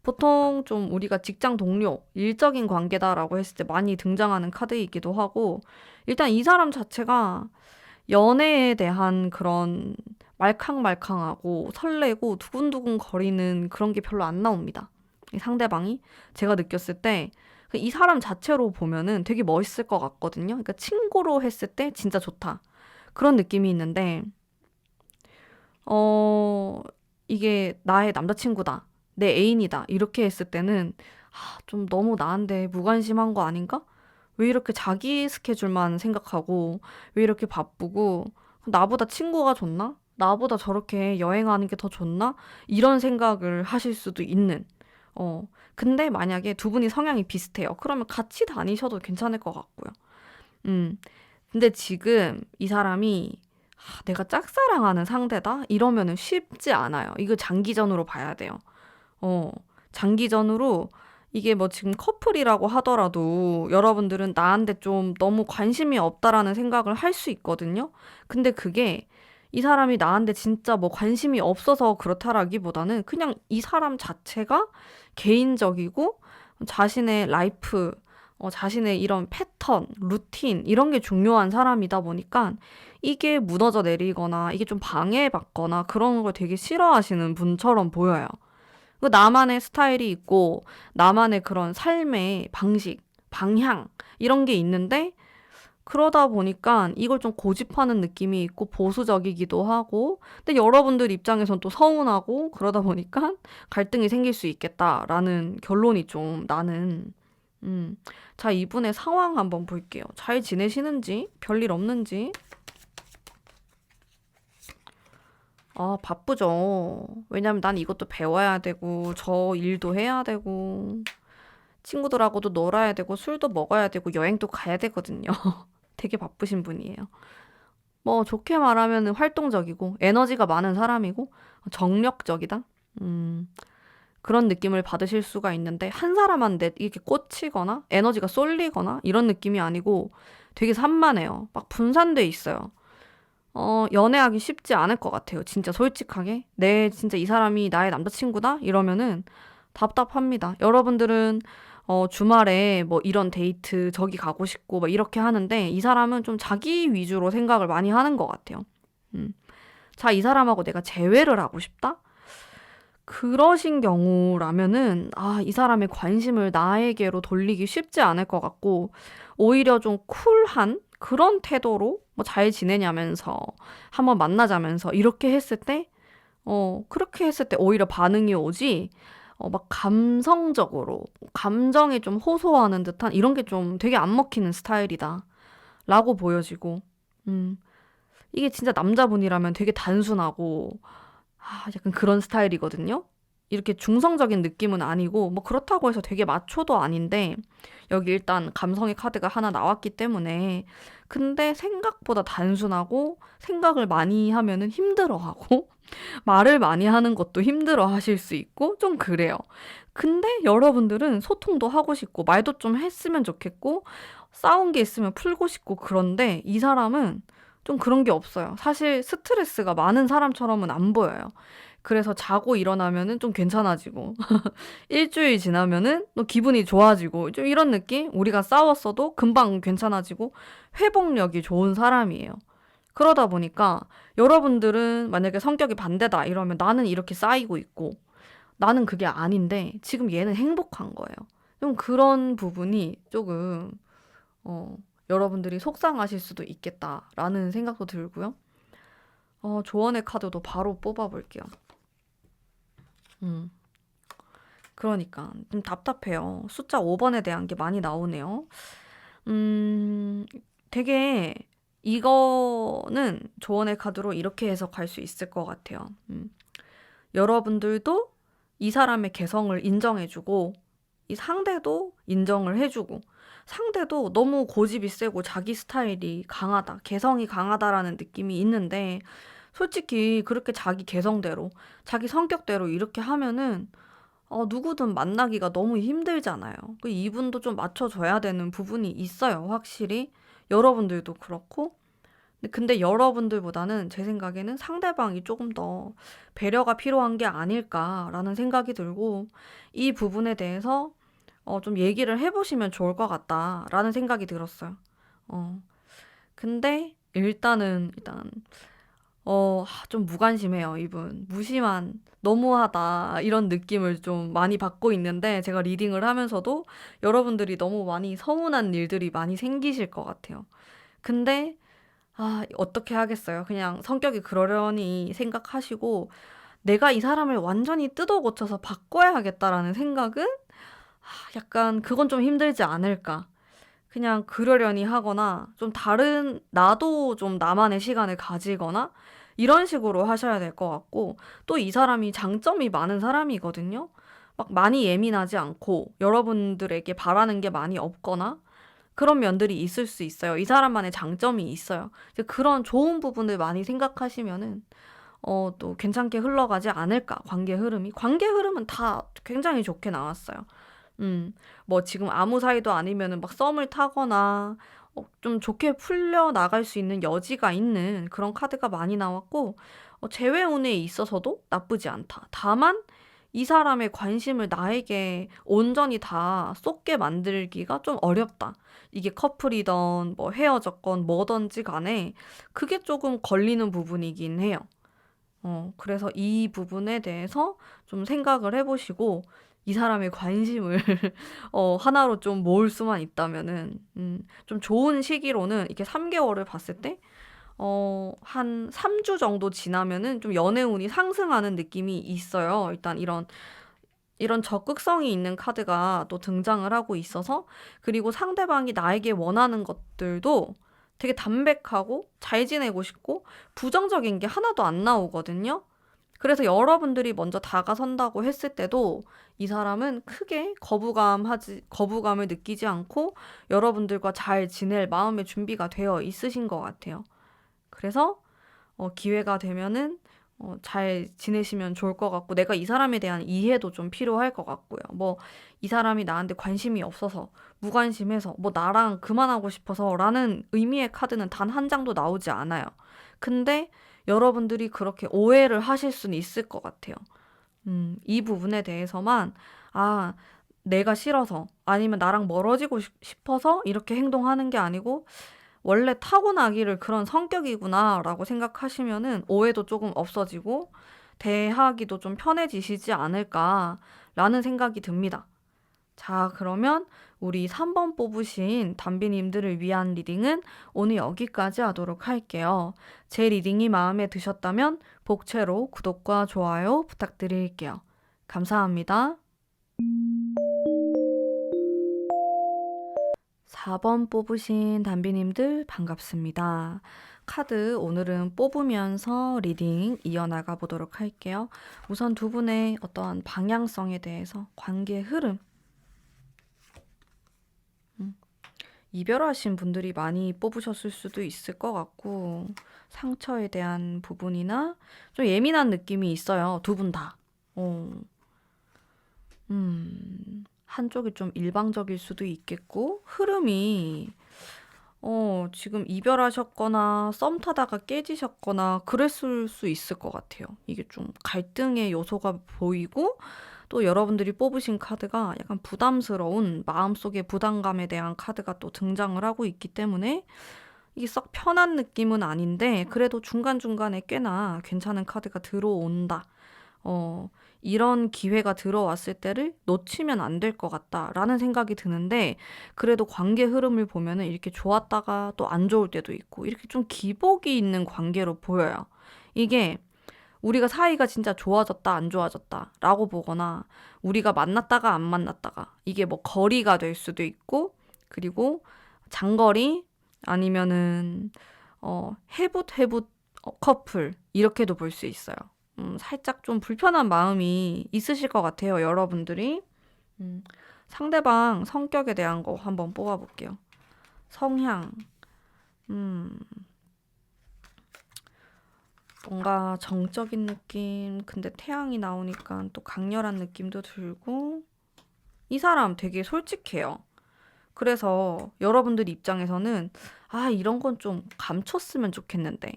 Speaker 1: 보통 좀 우리가 직장 동료, 일적인 관계다라고 했을 때 많이 등장하는 카드이기도 하고, 일단 이 사람 자체가 연애에 대한 그런 말캉말캉하고 설레고 두근두근 거리는 그런 게 별로 안 나옵니다. 이 상대방이 제가 느꼈을 때 이 사람 자체로 보면은 되게 멋있을 것 같거든요. 그러니까 친구로 했을 때 진짜 좋다. 그런 느낌이 있는데 어 이게 나의 남자친구다. 내 애인이다. 이렇게 했을 때는 좀 너무 나한테 무관심한 거 아닌가? 왜 이렇게 자기 스케줄만 생각하고 왜 이렇게 바쁘고 나보다 친구가 좋나? 나보다 저렇게 여행하는 게 더 좋나? 이런 생각을 하실 수도 있는. 근데 만약에 두 분이 성향이 비슷해요. 그러면 같이 다니셔도 괜찮을 것 같고요. 음. 근데 지금 이 사람이 내가 짝사랑하는 상대다? 이러면은 쉽지 않아요. 이거 장기전으로 봐야 돼요. 어, 장기전으로 이게 뭐 지금 커플이라고 하더라도 여러분들은 나한테 좀 너무 관심이 없다라는 생각을 할 수 있거든요. 근데 그게 이 사람이 나한테 진짜 뭐 관심이 없어서 그렇다라기보다는 그냥 이 사람 자체가 개인적이고 자신의 라이프, 자신의 이런 패턴, 루틴 이런 게 중요한 사람이다 보니까 이게 무너져 내리거나 이게 좀 방해받거나 그런 걸 되게 싫어하시는 분처럼 보여요. 나만의 스타일이 있고 나만의 그런 삶의 방식, 방향 이런 게 있는데 그러다 보니까 이걸 좀 고집하는 느낌이 있고 보수적이기도 하고 근데 여러분들 입장에선 또 서운하고 그러다 보니까 갈등이 생길 수 있겠다라는 결론이 좀 나는 자, 이분의 상황 한번 볼게요. 잘 지내시는지, 별일 없는지. 바쁘죠. 왜냐면 난 이것도 배워야 되고, 저 일도 해야 되고, 친구들하고도 놀아야 되고, 술도 먹어야 되고, 여행도 가야 되거든요. 되게 바쁘신 분이에요. 뭐, 좋게 말하면 활동적이고, 에너지가 많은 사람이고, 정력적이다? 음, 그런 느낌을 받으실 수가 있는데, 한 사람한테 이렇게 꽂히거나, 에너지가 쏠리거나, 이런 느낌이 아니고, 되게 산만해요. 막 분산돼 있어요. 연애하기 쉽지 않을 것 같아요. 진짜 솔직하게. 진짜 이 사람이 나의 남자친구다? 이러면은 답답합니다. 여러분들은 주말에 뭐 이런 데이트 저기 가고 싶고 막 이렇게 하는데 이 사람은 좀 자기 위주로 생각을 많이 하는 것 같아요. 음. 자, 이 사람하고 내가 재회를 하고 싶다? 그러신 경우라면은 이 사람의 관심을 나에게로 돌리기 쉽지 않을 것 같고 오히려 좀 쿨한 그런 태도로 뭐 잘 지내냐면서 한번 만나자면서 이렇게 했을 때 그렇게 했을 때 오히려 반응이 오지 막 감성적으로 감정에 좀 호소하는 듯한 이런 게 좀 되게 안 먹히는 스타일이다 라고 보여지고 음 이게 진짜 남자분이라면 되게 단순하고 약간 그런 스타일이거든요. 이렇게 중성적인 느낌은 아니고 뭐 그렇다고 해서 되게 마초도 아닌데 여기 일단 감성의 카드가 하나 나왔기 때문에 근데 생각보다 단순하고 생각을 많이 하면은 힘들어하고 말을 많이 하는 것도 힘들어 하실 수 있고 좀 그래요. 근데 여러분들은 소통도 하고 싶고 말도 좀 했으면 좋겠고 싸운 게 있으면 풀고 싶고 그런데 이 사람은 좀 그런 게 없어요. 사실 스트레스가 많은 사람처럼은 안 보여요. 그래서 자고 일어나면은 좀 괜찮아지고 일주일 지나면은 또 기분이 좋아지고 좀 이런 느낌? 우리가 싸웠어도 금방 괜찮아지고 회복력이 좋은 사람이에요. 그러다 보니까 여러분들은 만약에 성격이 반대다 이러면 나는 이렇게 쌓이고 있고 나는 그게 아닌데 지금 얘는 행복한 거예요. 좀 그런 부분이 조금 어, 여러분들이 속상하실 수도 있겠다라는 생각도 들고요. 조언의 카드도 바로 뽑아볼게요. 음, 그러니까 좀 답답해요. 숫자 5번에 대한 게 많이 나오네요. 음, 되게 이거는 조언의 카드로 이렇게 해석할 수 있을 것 같아요. 여러분들도 이 사람의 개성을 인정해주고 이 상대도 인정을 해주고 상대도 너무 고집이 세고 자기 스타일이 강하다, 개성이 강하다라는 느낌이 있는데 솔직히 그렇게 자기 개성대로, 자기 성격대로 이렇게 하면은 누구든 만나기가 너무 힘들잖아요. 이분도 좀 맞춰줘야 되는 부분이 있어요, 확실히. 여러분들도 그렇고. 근데 여러분들보다는 제 생각에는 상대방이 조금 더 배려가 필요한 게 아닐까라는 생각이 들고, 이 부분에 대해서 좀 얘기를 해보시면 좋을 것 같다라는 생각이 들었어요. 어, 근데 일단 좀 무관심해요, 이분. 무심한, 너무하다, 이런 느낌을 좀 많이 받고 있는데, 제가 리딩을 하면서도 여러분들이 너무 많이 서운한 일들이 많이 생기실 것 같아요. 근데, 어떻게 하겠어요. 그냥 성격이 그러려니 생각하시고, 내가 이 사람을 완전히 뜯어 고쳐서 바꿔야겠다라는 생각은, 약간 그건 좀 힘들지 않을까. 그냥 그러려니 하거나 좀 다른 나도 좀 나만의 시간을 가지거나 이런 식으로 하셔야 될 것 같고 또 이 사람이 장점이 많은 사람이거든요. 막 많이 예민하지 않고 여러분들에게 바라는 게 많이 없거나 그런 면들이 있을 수 있어요. 이 사람만의 장점이 있어요. 이제 그런 좋은 부분을 많이 생각하시면은 또 괜찮게 흘러가지 않을까, 관계 흐름이. 관계 흐름은 다 굉장히 좋게 나왔어요. 음, 뭐 지금 아무 사이도 아니면은 막 썸을 타거나 좀 좋게 풀려 나갈 수 있는 여지가 있는 그런 카드가 많이 나왔고, 재회운에 있어서도 나쁘지 않다. 다만 이 사람의 관심을 나에게 온전히 다 쏟게 만들기가 좀 어렵다. 이게 커플이던 뭐 헤어졌건 뭐든지 간에 그게 조금 걸리는 부분이긴 해요. 그래서 이 부분에 대해서 좀 생각을 해보시고, 이 사람의 관심을, 하나로 좀 모을 수만 있다면은, 좀 좋은 시기로는, 이렇게 3개월을 봤을 때, 한 3주 정도 지나면은 좀 연애운이 상승하는 느낌이 있어요. 일단 이런 적극성이 있는 카드가 또 등장을 하고 있어서, 그리고 상대방이 나에게 원하는 것들도 되게 담백하고 잘 지내고 싶고 부정적인 게 하나도 안 나오거든요. 그래서 여러분들이 먼저 다가선다고 했을 때도 이 사람은 크게 거부감을 느끼지 않고 여러분들과 잘 지낼 마음의 준비가 되어 있으신 것 같아요. 그래서 기회가 되면은 잘 지내시면 좋을 것 같고, 내가 이 사람에 대한 이해도 좀 필요할 것 같고요. 뭐, 이 사람이 나한테 관심이 없어서, 무관심해서, 뭐, 나랑 그만하고 싶어서 라는 의미의 카드는 단 한 장도 나오지 않아요. 근데 여러분들이 그렇게 오해를 하실 수는 있을 것 같아요. 이 부분에 대해서만, 아, 내가 싫어서, 아니면 나랑 멀어지고 싶어서 이렇게 행동하는 게 아니고, 원래 타고나기를 그런 성격이구나라고 생각하시면은 오해도 조금 없어지고 대하기도 좀 편해지시지 않을까라는 생각이 듭니다. 자, 그러면 우리 3번 뽑으신 담비님들을 위한 리딩은 오늘 여기까지 하도록 할게요. 제 리딩이 마음에 드셨다면 복채로 구독과 좋아요 부탁드릴게요. 감사합니다. 4번 뽑으신 담비님들 반갑습니다. 카드 오늘은 뽑으면서 리딩 이어나가 보도록 할게요. 우선 두 분의 어떠한 방향성에 대해서, 관계 흐름, 이별하신 분들이 많이 뽑으셨을 수도 있을 것 같고, 상처에 대한 부분이나 좀 예민한 느낌이 있어요. 두 분 다. 어, 한쪽이 좀 일방적일 수도 있겠고, 흐름이 지금 이별하셨거나 썸 타다가 깨지셨거나 그랬을 수 있을 것 같아요. 이게 좀 갈등의 요소가 보이고 또 여러분들이 뽑으신 카드가 약간 부담스러운 마음속의 부담감에 대한 카드가 또 등장을 하고 있기 때문에 이게 썩 편한 느낌은 아닌데 그래도 중간중간에 꽤나 괜찮은 카드가 들어온다. 이런 기회가 들어왔을 때를 놓치면 안 될 것 같다라는 생각이 드는데 그래도 관계 흐름을 보면은 이렇게 좋았다가 또 안 좋을 때도 있고 이렇게 좀 기복이 있는 관계로 보여요. 이게 우리가 사이가 진짜 좋아졌다, 안 좋아졌다라고 보거나 우리가 만났다가 안 만났다가 이게 뭐 거리가 될 수도 있고 그리고 장거리 아니면은 해붓 커플 이렇게도 볼 수 있어요. 살짝 좀 불편한 마음이 있으실 것 같아요, 여러분들이. 음, 상대방 성격에 대한 거 한번 뽑아볼게요. 성향. 음, 뭔가 정적인 느낌. 근데 태양이 나오니까 또 강렬한 느낌도 들고. 이 사람 되게 솔직해요. 그래서 여러분들 입장에서는 이런 건 좀 감췄으면 좋겠는데.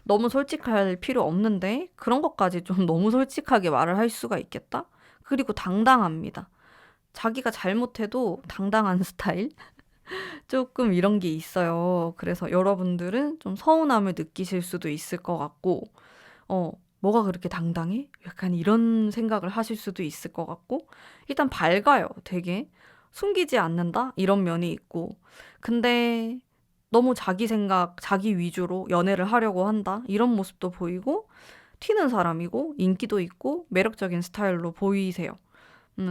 Speaker 1: 너무 솔직할 필요 없는데 그런 것까지 좀 너무 솔직하게 말을 할 수가 있겠다? 그리고 당당합니다. 자기가 잘못해도 당당한 스타일? 조금 이런 게 있어요. 그래서 여러분들은 좀 서운함을 느끼실 수도 있을 것 같고, 뭐가 그렇게 당당해? 약간 이런 생각을 하실 수도 있을 것 같고, 일단 밝아요, 되게. 숨기지 않는다? 이런 면이 있고. 근데 너무 자기 생각, 자기 위주로 연애를 하려고 한다? 이런 모습도 보이고, 튀는 사람이고, 인기도 있고, 매력적인 스타일로 보이세요.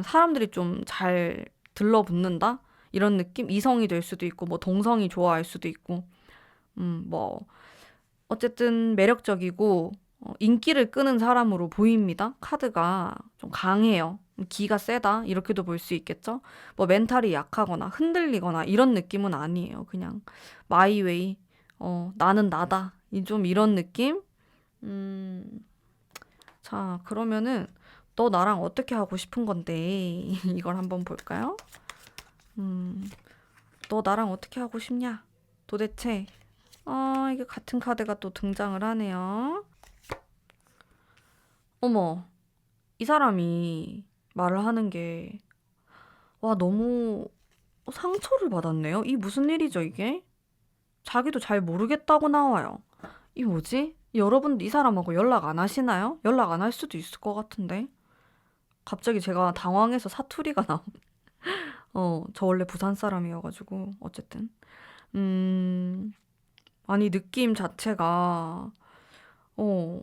Speaker 1: 사람들이 좀 잘 들러붙는다? 이런 느낌? 이성이 될 수도 있고, 뭐 동성이 좋아할 수도 있고, 뭐 어쨌든 매력적이고 인기를 끄는 사람으로 보입니다. 카드가 좀 강해요. 기가 세다 이렇게도 볼 수 있겠죠. 뭐 멘탈이 약하거나 흔들리거나 이런 느낌은 아니에요. 그냥 마이웨이, 나는 나다. 좀 이런 느낌. 음, 자, 그러면은 너 나랑 어떻게 하고 싶은 건데 이걸 한번 볼까요? 음, 너 나랑 어떻게 하고 싶냐? 도대체 이게 같은 카드가 또 등장을 하네요. 어머, 이 사람이 말을 하는 게, 와, 너무 상처를 받았네요. 이 무슨 일이죠, 이게? 자기도 잘 모르겠다고 나와요. 이 뭐지? 여러분, 이 사람하고 연락 안 하시나요? 연락 안 할 수도 있을 것 같은데. 갑자기 제가 당황해서 사투리가 나오. 저 원래 부산 사람이어가지고, 어쨌든. 음, 아니, 느낌 자체가, 어,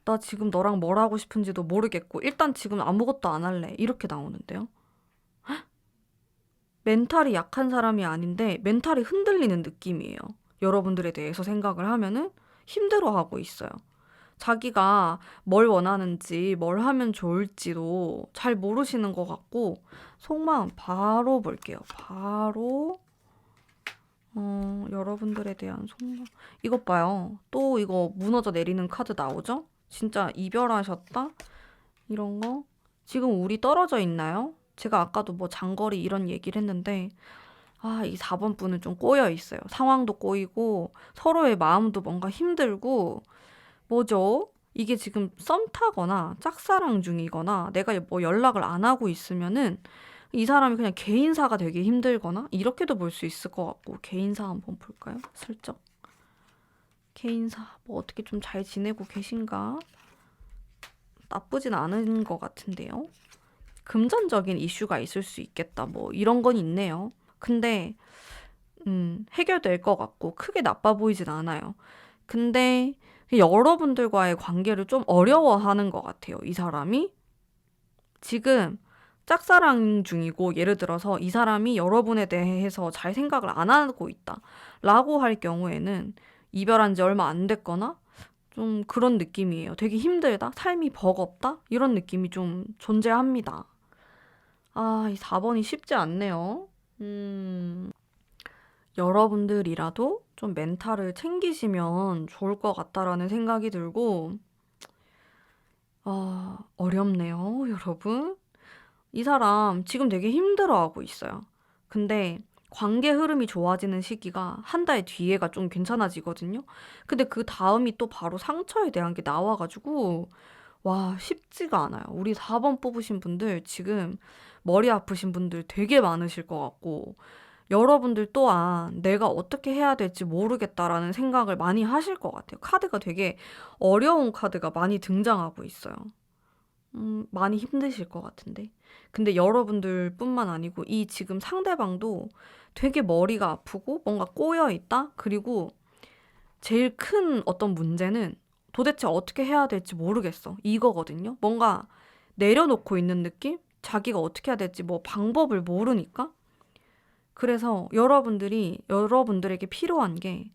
Speaker 1: 나 지금 너랑 뭘 하고 싶은지도 모르겠고, 일단 지금 아무것도 안 할래. 이렇게 나오는데요. 멘탈이 약한 사람이 아닌데, 멘탈이 흔들리는 느낌이에요. 여러분들에 대해서 생각을 하면은 힘들어하고 있어요. 자기가 뭘 원하는지, 뭘 하면 좋을지도 잘 모르시는 것 같고, 속마음 바로 볼게요. 바로, 여러분들에 대한 속마음. 이것 봐요. 또 이거 무너져 내리는 카드 나오죠? 진짜 이별하셨다? 이런 거? 지금 우리 떨어져 있나요? 제가 아까도 뭐 장거리 이런 얘기를 했는데, 이 4번 분은 좀 꼬여 있어요. 상황도 꼬이고, 서로의 마음도 뭔가 힘들고, 뭐죠? 이게 지금 썸 타거나 짝사랑 중이거나 내가 뭐 연락을 안 하고 있으면은 이 사람이 그냥 개인사가 되게 힘들거나 이렇게도 볼 수 있을 것 같고, 개인사 한번 볼까요? 슬쩍. 개인사, 뭐 어떻게 좀 잘 지내고 계신가? 나쁘진 않은 것 같은데요. 금전적인 이슈가 있을 수 있겠다. 뭐 이런 건 있네요. 근데 해결될 것 같고 크게 나빠 보이진 않아요. 근데 여러분들과의 관계를 좀 어려워하는 것 같아요. 이 사람이 지금 짝사랑 중이고 예를 들어서 이 사람이 여러분에 대해서 잘 생각을 안 하고 있다 라고 할 경우에는 이별한 지 얼마 안 됐거나 좀 그런 느낌이에요. 되게 힘들다? 삶이 버겁다? 이런 느낌이 좀 존재합니다. 이 4번이 쉽지 않네요. 여러분들이라도 좀 멘탈을 챙기시면 좋을 것 같다라는 생각이 들고, 어렵네요, 여러분. 이 사람 지금 되게 힘들어하고 있어요. 근데 관계 흐름이 좋아지는 시기가 한 달 뒤에가 좀 괜찮아지거든요. 근데 그 다음이 또 바로 상처에 대한 게 나와가지고, 와, 쉽지가 않아요. 우리 4번 뽑으신 분들 지금 머리 아프신 분들 되게 많으실 것 같고, 여러분들 또한 내가 어떻게 해야 될지 모르겠다라는 생각을 많이 하실 것 같아요. 카드가 되게 어려운 카드가 많이 등장하고 있어요. 많이 힘드실 것 같은데. 근데 여러분들뿐만 아니고 이 지금 상대방도 되게 머리가 아프고 뭔가 꼬여 있다? 그리고 제일 큰 어떤 문제는 도대체 어떻게 해야 될지 모르겠어. 이거거든요. 뭔가 내려놓고 있는 느낌? 자기가 어떻게 해야 될지 뭐 방법을 모르니까? 그래서 여러분들에게 필요한 게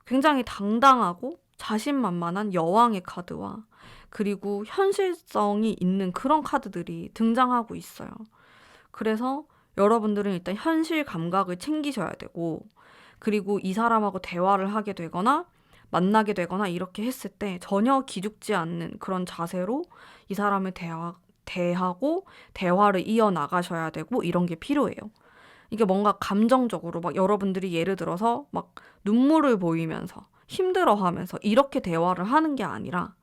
Speaker 1: 굉장히 당당하고 자신만만한 여왕의 카드와 그리고 현실성이 있는 그런 카드들이 등장하고 있어요. 그래서 여러분들은 일단 현실 감각을 챙기셔야 되고, 그리고 이 사람하고 대화를 하게 되거나 만나게 되거나 이렇게 했을 때 전혀 기죽지 않는 그런 자세로 이 사람을 대하고 대화를 이어나가셔야 되고, 이런 게 필요해요. 이게 뭔가 감정적으로 막 여러분들이 예를 들어서 막 눈물을 보이면서 힘들어하면서 이렇게 대화를 하는 게 아니라,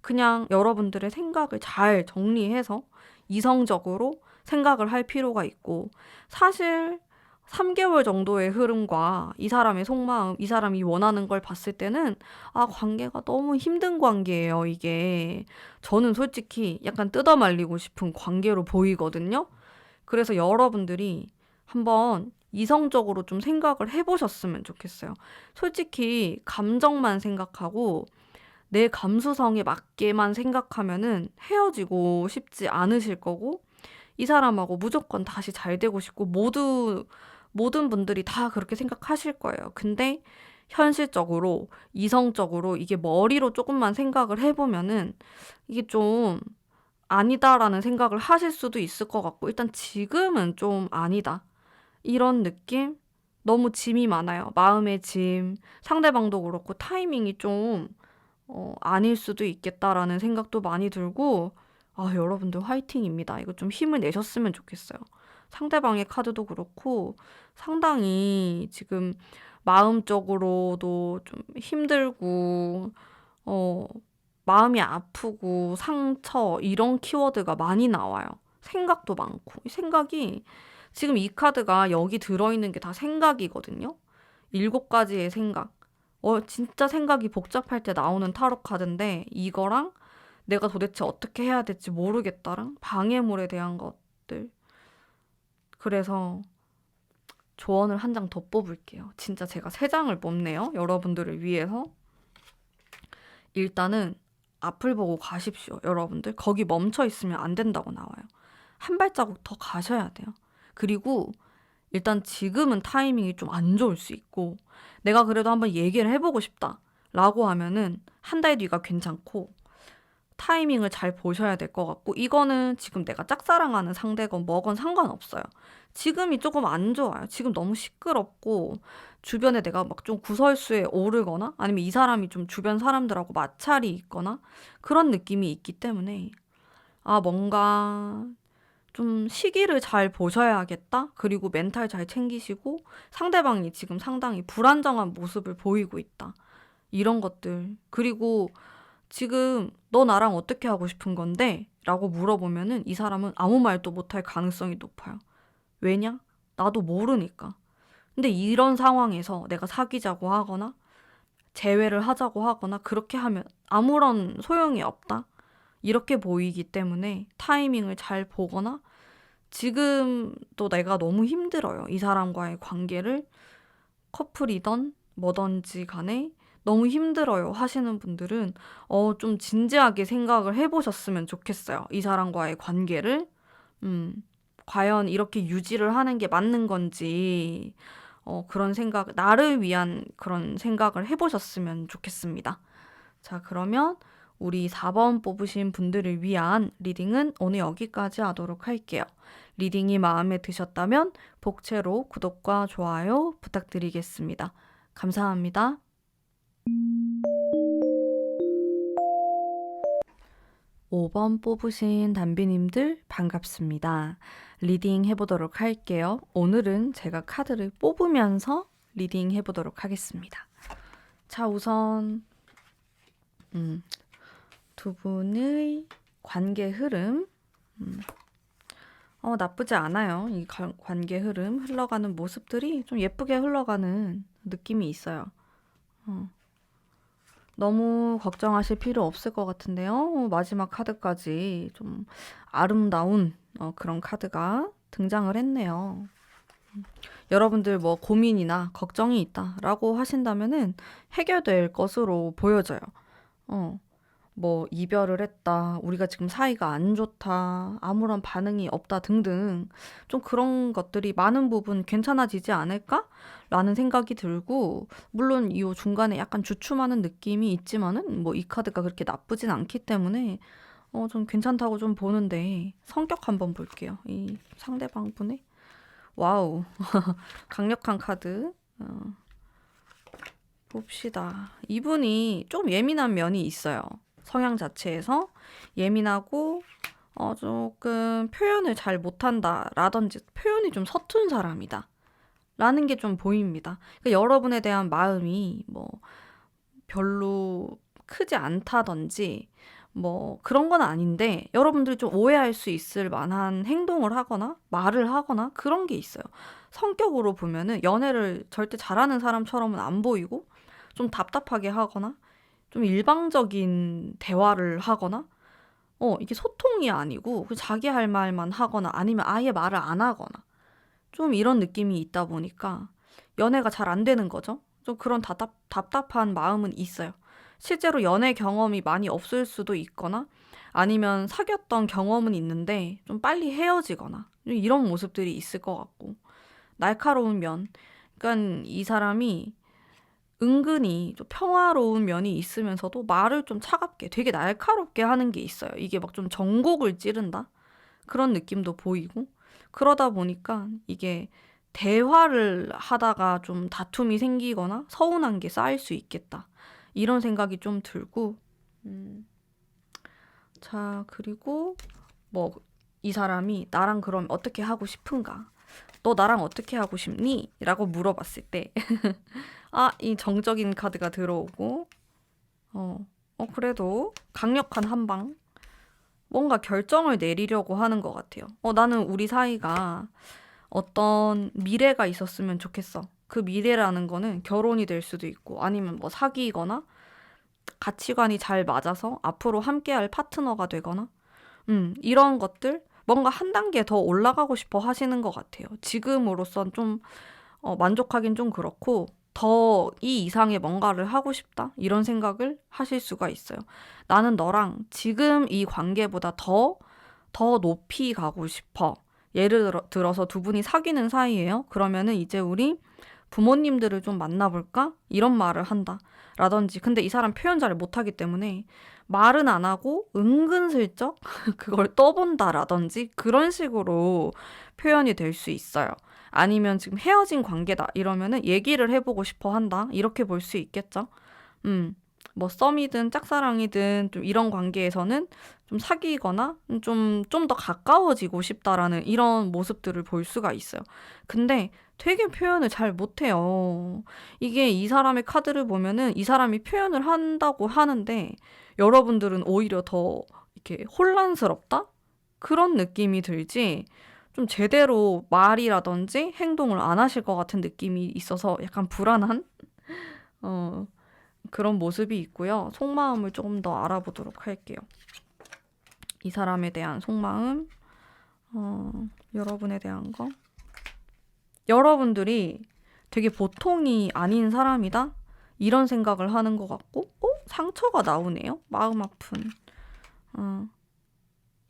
Speaker 1: 그냥 여러분들의 생각을 잘 정리해서 이성적으로 생각을 할 필요가 있고, 사실 3개월 정도의 흐름과 이 사람의 속마음, 이 사람이 원하는 걸 봤을 때는 관계가 너무 힘든 관계예요, 이게. 저는 솔직히 약간 뜯어말리고 싶은 관계로 보이거든요. 그래서 여러분들이 한번 이성적으로 좀 생각을 해보셨으면 좋겠어요. 솔직히 감정만 생각하고 내 감수성에 맞게만 생각하면은 헤어지고 싶지 않으실 거고, 이 사람하고 무조건 다시 잘 되고 싶고, 모든 분들이 다 그렇게 생각하실 거예요. 근데 현실적으로, 이성적으로 이게 머리로 조금만 생각을 해보면은 이게 좀 아니다라는 생각을 하실 수도 있을 것 같고, 일단 지금은 좀 아니다, 이런 느낌? 너무 짐이 많아요. 마음의 짐, 상대방도 그렇고 타이밍이 좀 아닐 수도 있겠다라는 생각도 많이 들고, 여러분들 화이팅입니다. 이거 좀 힘을 내셨으면 좋겠어요. 상대방의 카드도 그렇고 상당히 지금 마음적으로도 좀 힘들고, 어, 마음이 아프고 상처, 이런 키워드가 많이 나와요. 생각도 많고. 이 생각이, 지금 이 카드가 여기 들어있는 게 다 생각이거든요. 7가지의 생각. 진짜 생각이 복잡할 때 나오는 타로 카드인데, 이거랑 내가 도대체 어떻게 해야 될지 모르겠다랑 방해물에 대한 것들. 그래서 조언을 한 장 더 뽑을게요. 진짜 제가 3장을 뽑네요, 여러분들을 위해서. 일단은 앞을 보고 가십시오, 여러분들. 거기 멈춰 있으면 안 된다고 나와요. 한 발자국 더 가셔야 돼요. 그리고 일단 지금은 타이밍이 좀 안 좋을 수 있고, 내가 그래도 한번 얘기를 해보고 싶다 라고 하면은 한 달 뒤가 괜찮고, 타이밍을 잘 보셔야 될 것 같고, 이거는 지금 내가 짝사랑하는 상대건 뭐건 상관없어요. 지금이 조금 안 좋아요. 지금 너무 시끄럽고 주변에 내가 막 좀 구설수에 오르거나 아니면 이 사람이 좀 주변 사람들하고 마찰이 있거나 그런 느낌이 있기 때문에, 뭔가 좀 시기를 잘 보셔야겠다. 그리고 멘탈 잘 챙기시고, 상대방이 지금 상당히 불안정한 모습을 보이고 있다, 이런 것들. 그리고 지금 너 나랑 어떻게 하고 싶은 건데? 라고 물어보면은 이 사람은 아무 말도 못할 가능성이 높아요. 왜냐? 나도 모르니까. 근데 이런 상황에서 내가 사귀자고 하거나 재회를 하자고 하거나 그렇게 하면 아무런 소용이 없다, 이렇게 보이기 때문에 타이밍을 잘 보거나, 지금도 내가 너무 힘들어요, 이 사람과의 관계를. 커플이던 뭐든지 간에 너무 힘들어요 하시는 분들은 좀 진지하게 생각을 해보셨으면 좋겠어요. 이 사람과의 관계를 과연 이렇게 유지를 하는 게 맞는 건지, 그런 생각, 나를 위한 그런 생각을 해보셨으면 좋겠습니다. 자, 그러면 우리 4번 뽑으신 분들을 위한 리딩은 오늘 여기까지 하도록 할게요. 리딩이 마음에 드셨다면 복채로 구독과 좋아요 부탁드리겠습니다. 감사합니다. 5번 뽑으신 담비님들 반갑습니다. 리딩 해보도록 할게요. 오늘은 제가 카드를 뽑으면서 리딩 해보도록 하겠습니다. 자, 우선 두 분의 관계 흐름, 나쁘지 않아요. 이 관계 흐름, 흘러가는 모습들이 좀 예쁘게 흘러가는 느낌이 있어요. 너무 걱정하실 필요 없을 것 같은데요. 마지막 카드까지 좀 아름다운 그런 카드가 등장을 했네요. 여러분들 뭐 고민이나 걱정이 있다라고 하신다면은 해결될 것으로 보여져요. 뭐 이별을 했다, 우리가 지금 사이가 안 좋다, 아무런 반응이 없다 등등 좀 그런 것들이 많은 부분 괜찮아지지 않을까? 라는 생각이 들고, 물론 이 중간에 약간 주춤하는 느낌이 있지만은 뭐 이 카드가 그렇게 나쁘진 않기 때문에 좀 괜찮다고 좀 보는데, 성격 한번 볼게요. 이 상대방 분의. 와우. 강력한 카드. 봅시다. 이분이 좀 예민한 면이 있어요. 성향 자체에서 예민하고 조금 표현을 잘 못한다라든지 표현이 좀 서툰 사람이다 라는 게 좀 보입니다. 그러니까 여러분에 대한 마음이 뭐 별로 크지 않다든지 뭐 그런 건 아닌데, 여러분들이 좀 오해할 수 있을 만한 행동을 하거나 말을 하거나 그런 게 있어요. 성격으로 보면은 연애를 절대 잘하는 사람처럼은 안 보이고, 좀 답답하게 하거나 좀 일방적인 대화를 하거나 이게 소통이 아니고 자기 할 말만 하거나 아니면 아예 말을 안 하거나 좀 이런 느낌이 있다 보니까 연애가 잘 안 되는 거죠. 좀 그런 답답한 마음은 있어요. 실제로 연애 경험이 많이 없을 수도 있거나 아니면 사귀었던 경험은 있는데 좀 빨리 헤어지거나 이런 모습들이 있을 것 같고, 날카로운 면. 그러니까 이 사람이 은근히 좀 평화로운 면이 있으면서도 말을 좀 차갑게 되게 날카롭게 하는 게 있어요. 이게 막 좀 전곡을 찌른다? 그런 느낌도 보이고, 그러다 보니까 이게 대화를 하다가 좀 다툼이 생기거나 서운한 게 쌓일 수 있겠다, 이런 생각이 좀 들고. 자, 그리고 뭐 이 사람이 나랑 그럼 어떻게 하고 싶은가? 너 나랑 어떻게 하고 싶니? 라고 물어봤을 때 이 정적인 카드가 들어오고, 그래도 강력한 한방, 뭔가 결정을 내리려고 하는 것 같아요. 나는 우리 사이가 어떤 미래가 있었으면 좋겠어. 그 미래라는 거는 결혼이 될 수도 있고 아니면 뭐 사귀거나 가치관이 잘 맞아서 앞으로 함께할 파트너가 되거나 이런 것들, 뭔가 한 단계 더 올라가고 싶어 하시는 것 같아요. 지금으로선 좀 만족하긴 좀 그렇고 더 이 이상의 뭔가를 하고 싶다, 이런 생각을 하실 수가 있어요. 나는 너랑 지금 이 관계보다 더 높이 가고 싶어. 예를 들어서 두 분이 사귀는 사이예요. 그러면은 이제 우리 부모님들을 좀 만나볼까? 이런 말을 한다. 라든지. 근데 이 사람 표현 잘 못하기 때문에 말은 안 하고 은근슬쩍 그걸 떠본다라든지 그런 식으로 표현이 될 수 있어요. 아니면 지금 헤어진 관계다 이러면은 얘기를 해보고 싶어 한다, 이렇게 볼 수 있겠죠. 뭐 썸이든 짝사랑이든 좀 이런 관계에서는 좀 사귀거나 좀 더 가까워지고 싶다라는 이런 모습들을 볼 수가 있어요. 근데 되게 표현을 잘 못해요. 이게 이 사람의 카드를 보면은 이 사람이 표현을 한다고 하는데 여러분들은 오히려 더 이렇게 혼란스럽다? 그런 느낌이 들지, 좀 제대로 말이라든지 행동을 안 하실 것 같은 느낌이 있어서 약간 불안한 어, 그런 모습이 있고요. 속마음을 조금 더 알아보도록 할게요. 이 사람에 대한 속마음, 여러분에 대한 거. 여러분들이 되게 보통이 아닌 사람이다? 이런 생각을 하는 것 같고, 상처가 나오네요. 마음 아픈.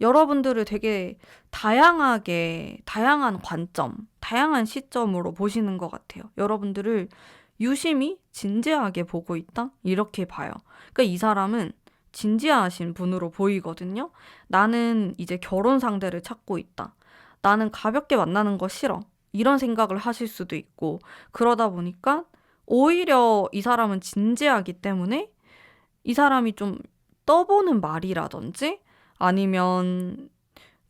Speaker 1: 여러분들을 되게 다양한 관점, 다양한 시점으로 보시는 것 같아요. 여러분들을 유심히 진지하게 보고 있다? 이렇게 봐요. 그러니까 이 사람은 진지하신 분으로 보이거든요. 나는 이제 결혼 상대를 찾고 있다. 나는 가볍게 만나는 거 싫어. 이런 생각을 하실 수도 있고, 그러다 보니까 오히려 이 사람은 진지하기 때문에 이 사람이 좀 떠보는 말이라든지 아니면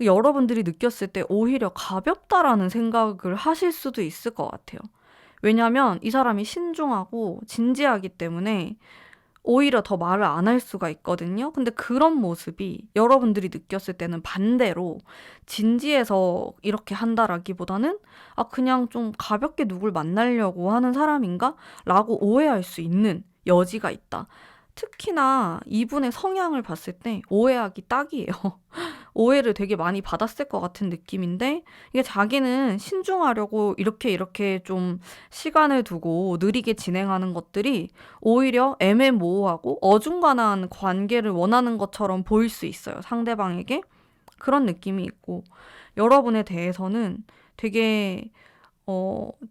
Speaker 1: 여러분들이 느꼈을 때 오히려 가볍다라는 생각을 하실 수도 있을 것 같아요. 왜냐면 이 사람이 신중하고 진지하기 때문에 오히려 더 말을 안 할 수가 있거든요. 근데 그런 모습이 여러분들이 느꼈을 때는 반대로 진지해서 이렇게 한다라기보다는 그냥 좀 가볍게 누굴 만나려고 하는 사람인가? 라고 오해할 수 있는 여지가 있다. 특히나 이분의 성향을 봤을 때 오해하기 딱이에요. 오해를 되게 많이 받았을 것 같은 느낌인데 이게 자기는 신중하려고 이렇게 좀 시간을 두고 느리게 진행하는 것들이 오히려 애매모호하고 어중간한 관계를 원하는 것처럼 보일 수 있어요. 상대방에게. 그런 느낌이 있고 여러분에 대해서는 되게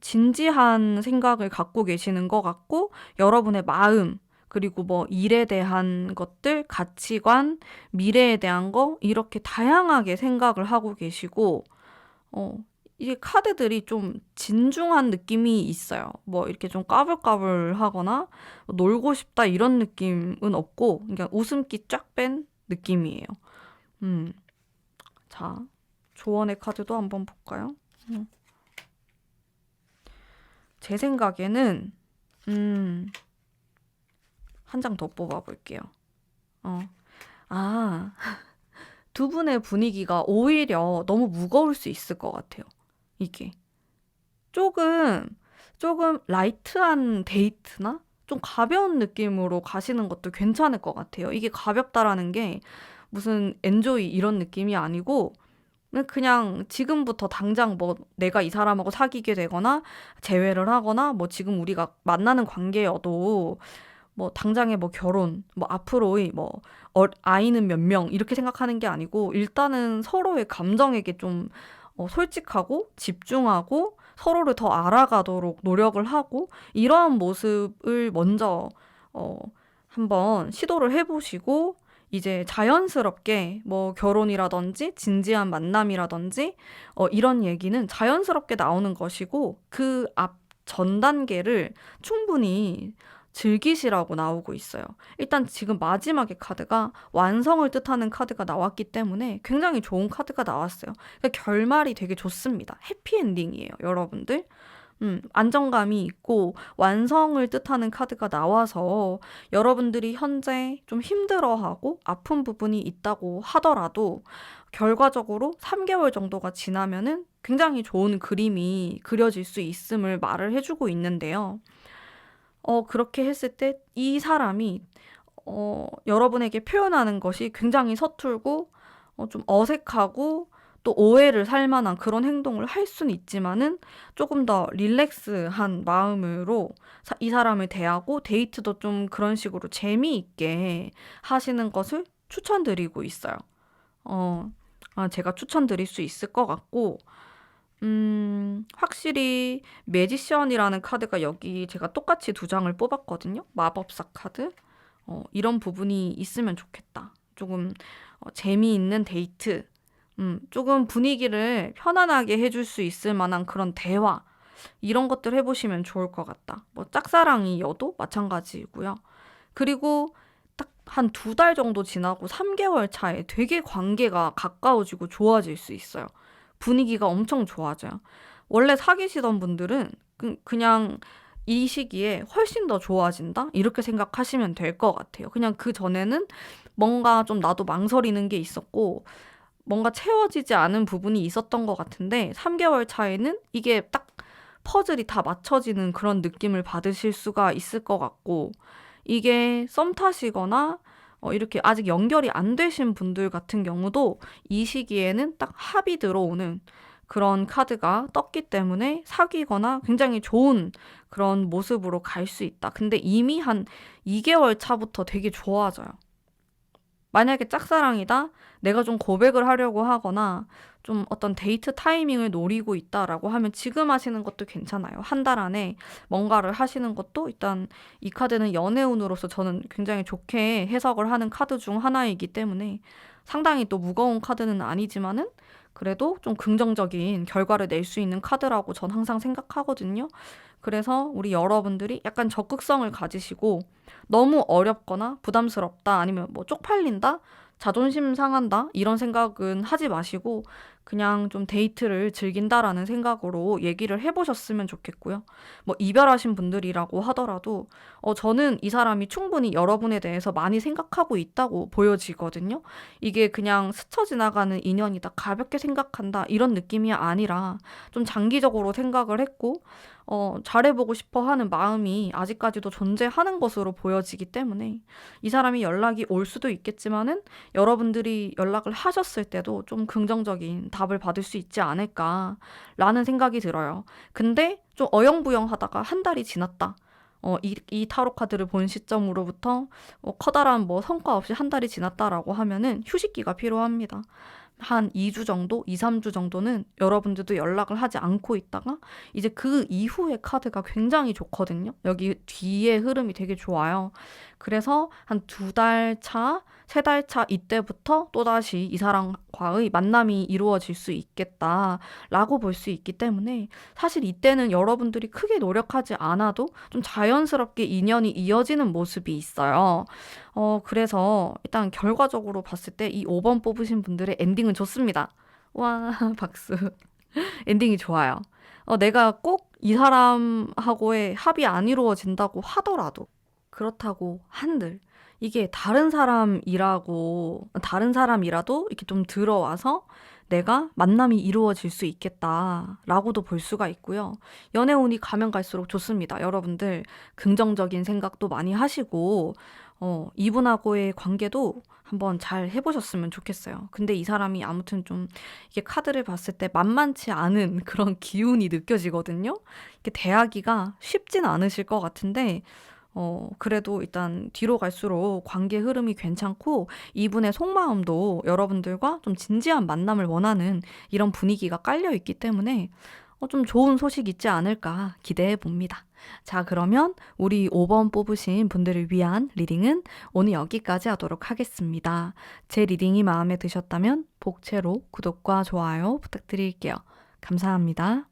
Speaker 1: 진지한 생각을 갖고 계시는 것 같고 여러분의 마음 그리고 뭐 일에 대한 것들, 가치관, 미래에 대한 거 이렇게 다양하게 생각을 하고 계시고 이게 카드들이 좀 진중한 느낌이 있어요. 뭐 이렇게 좀 까불까불하거나 놀고 싶다 이런 느낌은 없고 그냥 웃음기 쫙 뺀 느낌이에요. 음, 자, 조언의 카드도 한번 볼까요? 음. 제 생각에는 한 장 더 뽑아볼게요. 어. 아, 두 분의 분위기가 오히려 너무 무거울 수 있을 것 같아요. 이게. 조금, 조금 라이트한 데이트나 좀 가벼운 느낌으로 가시는 것도 괜찮을 것 같아요. 이게 가볍다라는 게 무슨 엔조이 이런 느낌이 아니고 그냥 지금부터 당장 뭐 내가 이 사람하고 사귀게 되거나 재회를 하거나 뭐 지금 우리가 만나는 관계여도 뭐 당장의 뭐 결혼, 뭐 앞으로의 뭐 아이는 몇 명 이렇게 생각하는 게 아니고 일단은 서로의 감정에게 좀 솔직하고 집중하고 서로를 더 알아가도록 노력을 하고 이러한 모습을 먼저 어, 한번 시도를 해보시고 이제 자연스럽게 뭐 결혼이라든지 진지한 만남이라든지 이런 얘기는 자연스럽게 나오는 것이고 그 앞 전 단계를 충분히 즐기시라고 나오고 있어요. 일단 지금 마지막의 카드가 완성을 뜻하는 카드가 나왔기 때문에 굉장히 좋은 카드가 나왔어요. 그러니까 결말이 되게 좋습니다. 해피엔딩이에요, 여러분들. 안정감이 있고 완성을 뜻하는 카드가 나와서 여러분들이 현재 좀 힘들어하고 아픈 부분이 있다고 하더라도 결과적으로 3개월 정도가 지나면은 굉장히 좋은 그림이 그려질 수 있음을 말을 해주고 있는데요. 그렇게 했을 때 이 사람이 여러분에게 표현하는 것이 굉장히 서툴고 좀 어색하고 또 오해를 살 만한 그런 행동을 할 수는 있지만은 조금 더 릴렉스한 마음으로 이 사람을 대하고 데이트도 좀 그런 식으로 재미있게 하시는 것을 추천드리고 있어요. 제가 추천드릴 수 있을 것 같고 확실히 매지션이라는 카드가 여기 제가 똑같이 두 장을 뽑았거든요. 마법사 카드. 이런 부분이 있으면 좋겠다. 조금 재미있는 데이트. 조금 분위기를 편안하게 해줄 수 있을 만한 그런 대화. 이런 것들 해보시면 좋을 것 같다. 뭐 짝사랑이여도 마찬가지고요. 그리고 딱 한 2달 정도 지나고 3개월 차에 되게 관계가 가까워지고 좋아질 수 있어요. 분위기가 엄청 좋아져요. 원래 사귀시던 분들은 그냥 이 시기에 훨씬 더 좋아진다? 이렇게 생각하시면 될 것 같아요. 그냥 그 전에는 뭔가 좀 나도 망설이는 게 있었고, 뭔가 채워지지 않은 부분이 있었던 것 같은데, 3개월 차에는 이게 딱 퍼즐이 다 맞춰지는 그런 느낌을 받으실 수가 있을 것 같고, 이게 썸 타시거나 이렇게 아직 연결이 안 되신 분들 같은 경우도 이 시기에는 딱 합이 들어오는 그런 카드가 떴기 때문에 사귀거나 굉장히 좋은 그런 모습으로 갈 수 있다. 근데 이미 한 2개월 차부터 되게 좋아져요. 만약에 짝사랑이다, 내가 좀 고백을 하려고 하거나 좀 어떤 데이트 타이밍을 노리고 있다라고 하면 지금 하시는 것도 괜찮아요. 한 달 안에 뭔가를 하시는 것도 일단 이 카드는 연애운으로서 저는 굉장히 좋게 해석을 하는 카드 중 하나이기 때문에 상당히 또 무거운 카드는 아니지만은 그래도 좀 긍정적인 결과를 낼 수 있는 카드라고 전 항상 생각하거든요. 그래서 우리 여러분들이 약간 적극성을 가지시고 너무 어렵거나 부담스럽다 아니면 뭐 쪽팔린다? 자존심 상한다? 이런 생각은 하지 마시고 그냥 좀 데이트를 즐긴다라는 생각으로 얘기를 해보셨으면 좋겠고요. 뭐 이별하신 분들이라고 하더라도 저는 이 사람이 충분히 여러분에 대해서 많이 생각하고 있다고 보여지거든요. 이게 그냥 스쳐 지나가는 인연이다, 가볍게 생각한다 이런 느낌이 아니라 좀 장기적으로 생각을 했고 잘해보고 싶어 하는 마음이 아직까지도 존재하는 것으로 보여지기 때문에 이 사람이 연락이 올 수도 있겠지만은 여러분들이 연락을 하셨을 때도 좀 긍정적인 답을 받을 수 있지 않을까라는 생각이 들어요. 근데 좀 어영부영 하다가 한 달이 지났다. 이 타로 카드를 본 시점으로부터 커다란 뭐 성과 없이 한 달이 지났다라고 하면은 휴식기가 필요합니다. 한 2주 정도, 2, 3주 정도는 여러분들도 연락을 하지 않고 있다가 이제 그 이후의 카드가 굉장히 좋거든요. 여기 뒤에 흐름이 되게 좋아요. 그래서 한 2달 차, 3달 차 이때부터 또다시 이 사람과의 만남이 이루어질 수 있겠다라고 볼 수 있기 때문에 사실 이때는 여러분들이 크게 노력하지 않아도 좀 자연스럽게 인연이 이어지는 모습이 있어요. 그래서 일단 결과적으로 봤을 때 이 5번 뽑으신 분들의 엔딩은 좋습니다. 와, 박수. 엔딩이 좋아요. 내가 꼭 이 사람하고의 합이 안 이루어진다고 하더라도 그렇다고 한들 이게 다른 사람이라도 이렇게 좀 들어와서 내가 만남이 이루어질 수 있겠다라고도 볼 수가 있고요. 연애운이 가면 갈수록 좋습니다. 여러분들 긍정적인 생각도 많이 하시고 이분하고의 관계도 한번 잘 해보셨으면 좋겠어요. 근데 이 사람이 아무튼 좀 이게 카드를 봤을 때 만만치 않은 그런 기운이 느껴지거든요. 이게 대하기가 쉽진 않으실 것 같은데 그래도 일단 뒤로 갈수록 관계 흐름이 괜찮고 이분의 속마음도 여러분들과 좀 진지한 만남을 원하는 이런 분위기가 깔려 있기 때문에 좀 좋은 소식 있지 않을까 기대해 봅니다. 자, 그러면 우리 5번 뽑으신 분들을 위한 리딩은 오늘 여기까지 하도록 하겠습니다. 제 리딩이 마음에 드셨다면 복채로 구독과 좋아요 부탁드릴게요. 감사합니다.